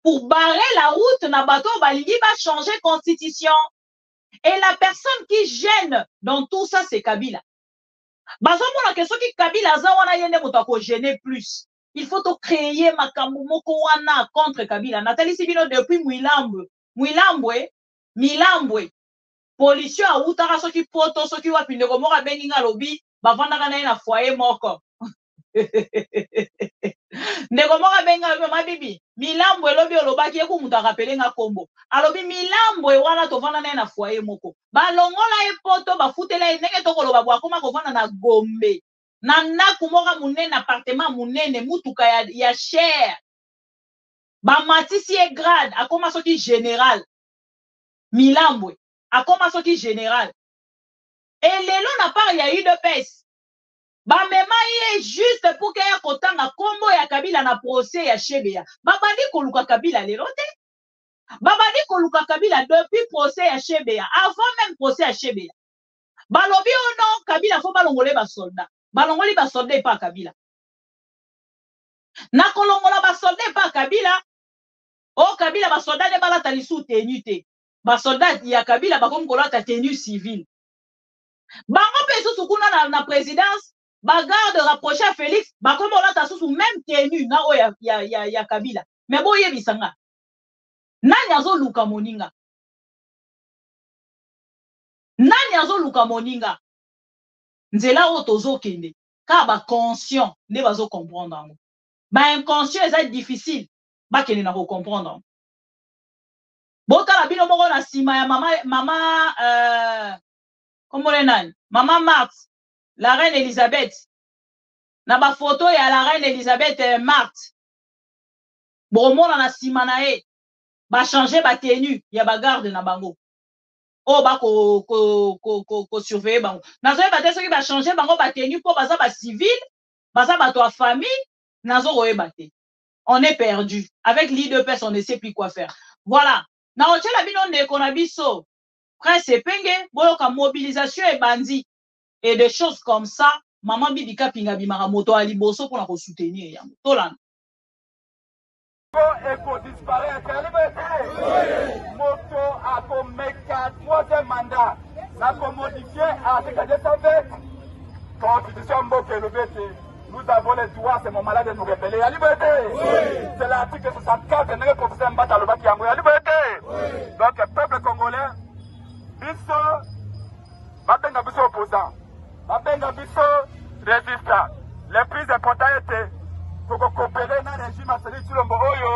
pour barrer la route na bato balingi ba changer constitution. Et la personne qui gêne dans tout ça c'est Kabila. Bazomona ke soki Kabila aza wana yende moto ko gêner plus. Il faut créer makambo moko wana contre Kabila. Nathalie Sibino depuis Milambwe. Pollution a utara soki poto soki wapi ndeko moko bengi nga lobi bavandaka na ye na foyer moko. Ndeko moko bengi lobi mabibi Milambwe lobi olobaki eku mutu akapele nga kombo. Alobi Milambwe wana tovanda na ye na foyer moko. Balongola ye poto bafutela ye ndenge tokoloba bwa koma kovanda na Gombe. Na ndaku moko munene appartement munene mutuka ya cher ba matisi e grade akoma soki général Milambwe akoma soki général Et lelo na part ya UDPS. Ba mema est juste pour qu'il y ait kotanga kombo ya Kabila na procès ya Chebea. Babandi koluka Kabila lelo te. Babandi koluka Kabila depuis procès ya Chebea. Avant même procès ya Chebea. Balobi ou non, Kabila faut balongole ba soldat. Balongoli ba soldat pas Kabila. Na kolongola ba soldat pas Kabila. Oh Kabila ba soldat ne balata lisu tenu te. Ba soldat ya Kabila ba kom kolata tenue civile. Bango pe sous kuna na présidence, ba garde rapproché à Félix, ba comme olata sous même tenue na o ya Kabila. Mais bo yebisanga. Nani azo luka moninga? Nani azo luka moninga? Nzela o tozo kende. Ka ba conscient ne bazo comprendre. Ba inconscient c'est difficile. Ba kende na ko comprendre. Bota la bino moko na sima ya mama comment le nani? Maman Marthe, la reine Elisabeth. Na ba photo ya la reine Elisabeth Marthe. Bomona na sima na e. Ba changer ba tenue ya ba garde na bango. Oh ba ko surveiller bango. Nazo ba te soki ba changer bango ba tenue pour baza ba civil, baza ba to famille, nazo roeba te. On est perdu. Avec l'IDPS, on ne sait plus quoi faire. Voilà. Na otela bino ndeko na biso. Prince Epenge, boyoka mobilisation et bandit. Et des choses comme ça, maman bibika pinga bimara moto ali boso pour la soutenir yango. Tolana. Eko disparaître, liberté. Moto a commettre troisième mandat. Na modifié article 220. Constitution Mboke Lobete. Nous avons le droit, c'est mon malade de nous révéler. La liberté. C'est l'article 64 de notre professeur Mbata Lobaki Yango. La liberté. Donc, le peuple congolais, biso, babenga biso opposant, babenga biso résistant. Le plus important était pour coopérer dans le régime à celui de Chilombo Oyo.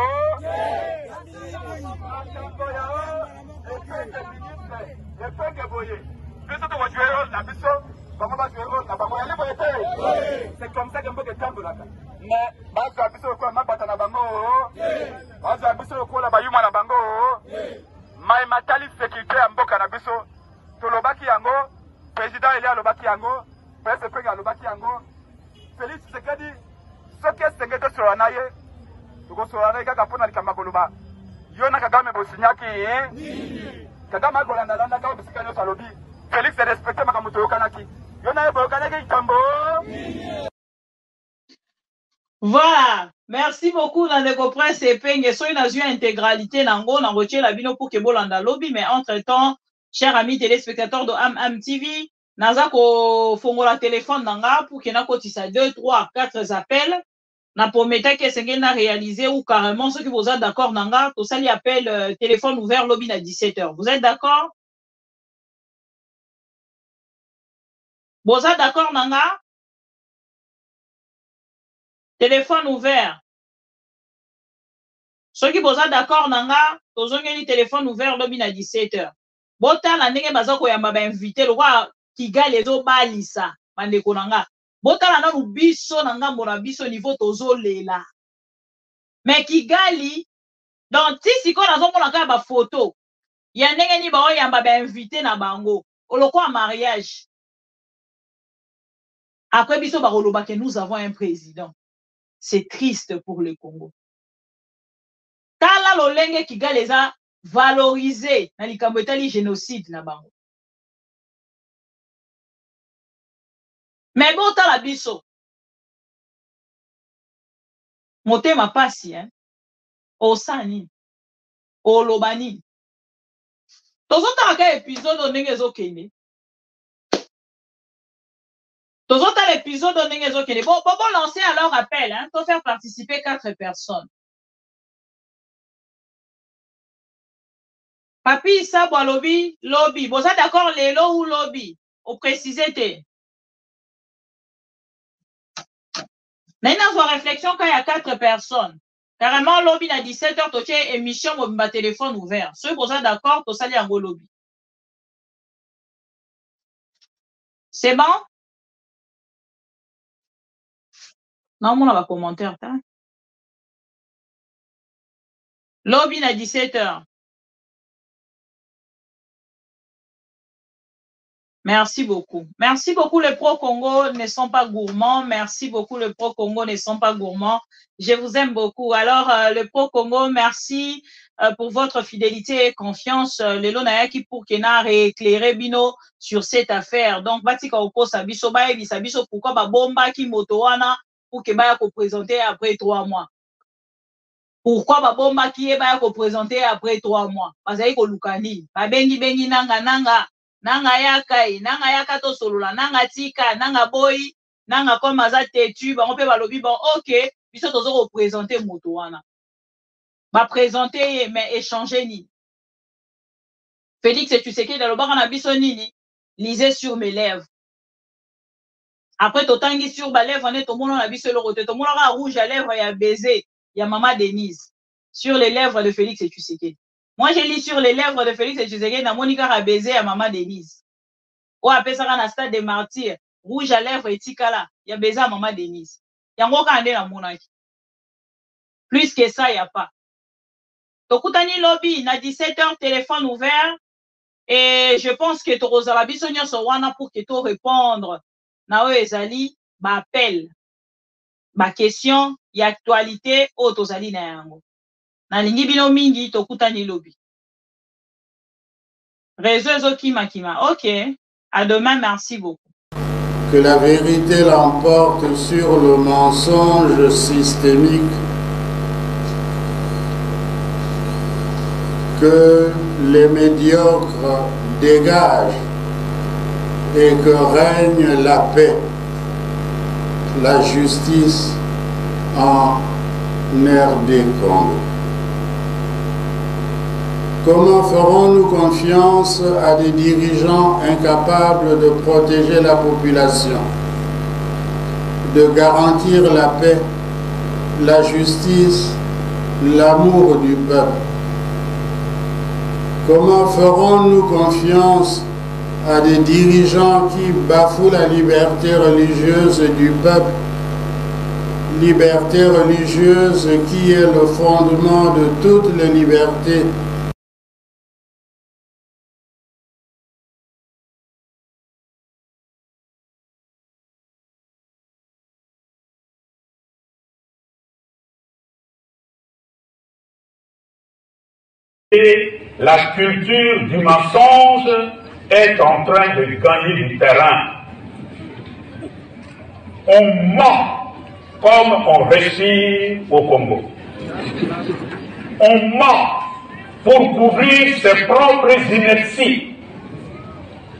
Le peuple boye. Biso to jouer rôle na biso, bango ba jouer rôle na bango ya liberté. C'est comme ça que Mboke tambola. Mais bazo biso ko mabata na bango. Bazo biso ko la bayuma na bango. Mai matali sécurité ya mboka na biso. Tolobaki yango, président Elia Lobaki yango, président Pega Lobaki yango. Félix Tshisekedi, soke sengete soranaye. Toko soranaye kaka pona likamba koloba. Yona Kagame bosinyaki. Kagame golanda landa ka bisika nyo salobi. Félix est respecté makamuto yokanaki. Yona ebo yokanaki kambo. Voilà. Merci beaucoup, Nandeko Prince Epenge. Soyez dans une intégralité, Nango, Nangoche, la bino pour que bolanda lobby, mais entre-temps, chers amis téléspectateurs de AM TV, Nazako fongola téléphone nanga pour que nako tissa 2, 3, 4 appels. Na prometta que c'est n'a réalisé ou carrément ceux qui vous êtes d'accord nanga, tout ça li appelle téléphone ouvert lobby à 17h. Vous êtes d'accord? Vous êtes d'accord nanga? Téléphone ouvert. Ceux qui sont d'accord, nanga, tous ont un téléphone ouvert lobby à 17h. Bota la nenge bazako ya maba invité le roi Kigali ezo balisa bandeko nanga. Bota la nanu biso nanga mona biso niveau tozo lela. Mais Kigali donc si siko nazo mona ka ba photo ya ndenge ni ba ya maba invité na bango. Oloko a mariage. Après biso ba koloba que nous avons un président. C'est triste pour le Congo. Tala lolenge Kigali eza valorisé na likambo etali génocide na bango. Mais bon tala biso. Motema pasi osani olobani. Tozotala ka épisode ndenge ezokende. Tozotala épisode ndenge ezokende. Bon lancer alors appel pour faire participer 4 personnes. Papi Sabwa lobby, lobby. Vous êtes d'accord, Lélo ou lobby? Au préciser te. Maintenant, sur réflexion, quand il y a 4 personnes. Carrément, lobby à 17h, tu as émission, mon téléphone ouvert. Ceux qui sont d'accord, tu as un lobby. C'est bon? Non, on va commenter. Lobby à 17h. Merci beaucoup. Merci beaucoup, les pro-Congo ne sont pas gourmands. Merci beaucoup, les pro-Congo ne sont pas gourmands. Je vous aime beaucoup. Alors, le pro-Congo, merci pour votre fidélité et confiance. Le Lonayaki pour Kena rééclairer Bino sur cette affaire. Donc, Batika Oko Sabiso, Baebi Sabiso, pourquoi ba bomba ki motowana pour que Baya ko présenter après 3 mois. Pourquoi ba bomba ki e Baya ko présenter après 3 mois. Bazayi ko lukani. Ba bengi bengi nanga nanga. Nanga yaka to solola, nanga tika, nanga boy, nanga comme aza tetu, ba on peut balobi bon OK, biso tozo représenter moto wana. Ba présenter mais échanger ni. Félix et tu sais que dans le baka na biso nini, lisez sur mes lèvres. Après totangi sur ba lèvres, on est tout monde na biso le côté, tout monde a rouge à lèvres, il y a baiser, il y a maman Denise sur les lèvres de Félix et tu sais que. Moi, je lis sur les lèvres de Félix et Tshisekedi, na Monica a baisé à maman Denise. Ou après ça, na stade des martyrs, rouge à lèvres et tikala, il y a baisé à maman Denise. Il y a encore un na monaki. Plus que ça, il n'y a pas. Tokutani lobby, na 17h, téléphone ouvert. Et je pense que Torozala Bisonyo Sowana pour que tu répondre. Na ezali, ba appel, ba question, y actualité, o tozali na yango. Nalingi bino mingi tokutani lobi. Réseau kima kima. OK. À demain, merci beaucoup. Que la vérité l'emporte sur le mensonge systémique. Que les médiocres dégagent et que règne la paix, la justice en RD Congo. Comment ferons-nous confiance à des dirigeants incapables de protéger la population, de garantir la paix, la justice, l'amour du peuple? Comment ferons-nous confiance à des dirigeants qui bafouent la liberté religieuse du peuple, liberté religieuse qui est le fondement de toutes les libertés? La culture du mensonge est en train de gagner du terrain. On ment comme on respire au Congo. On ment pour couvrir ses propres inerties.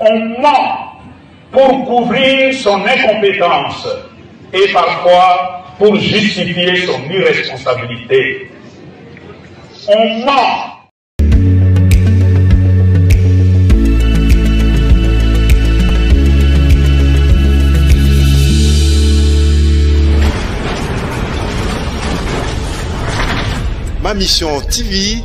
On ment pour couvrir son incompétence et parfois pour justifier son irresponsabilité. On ment. Ma Mission TV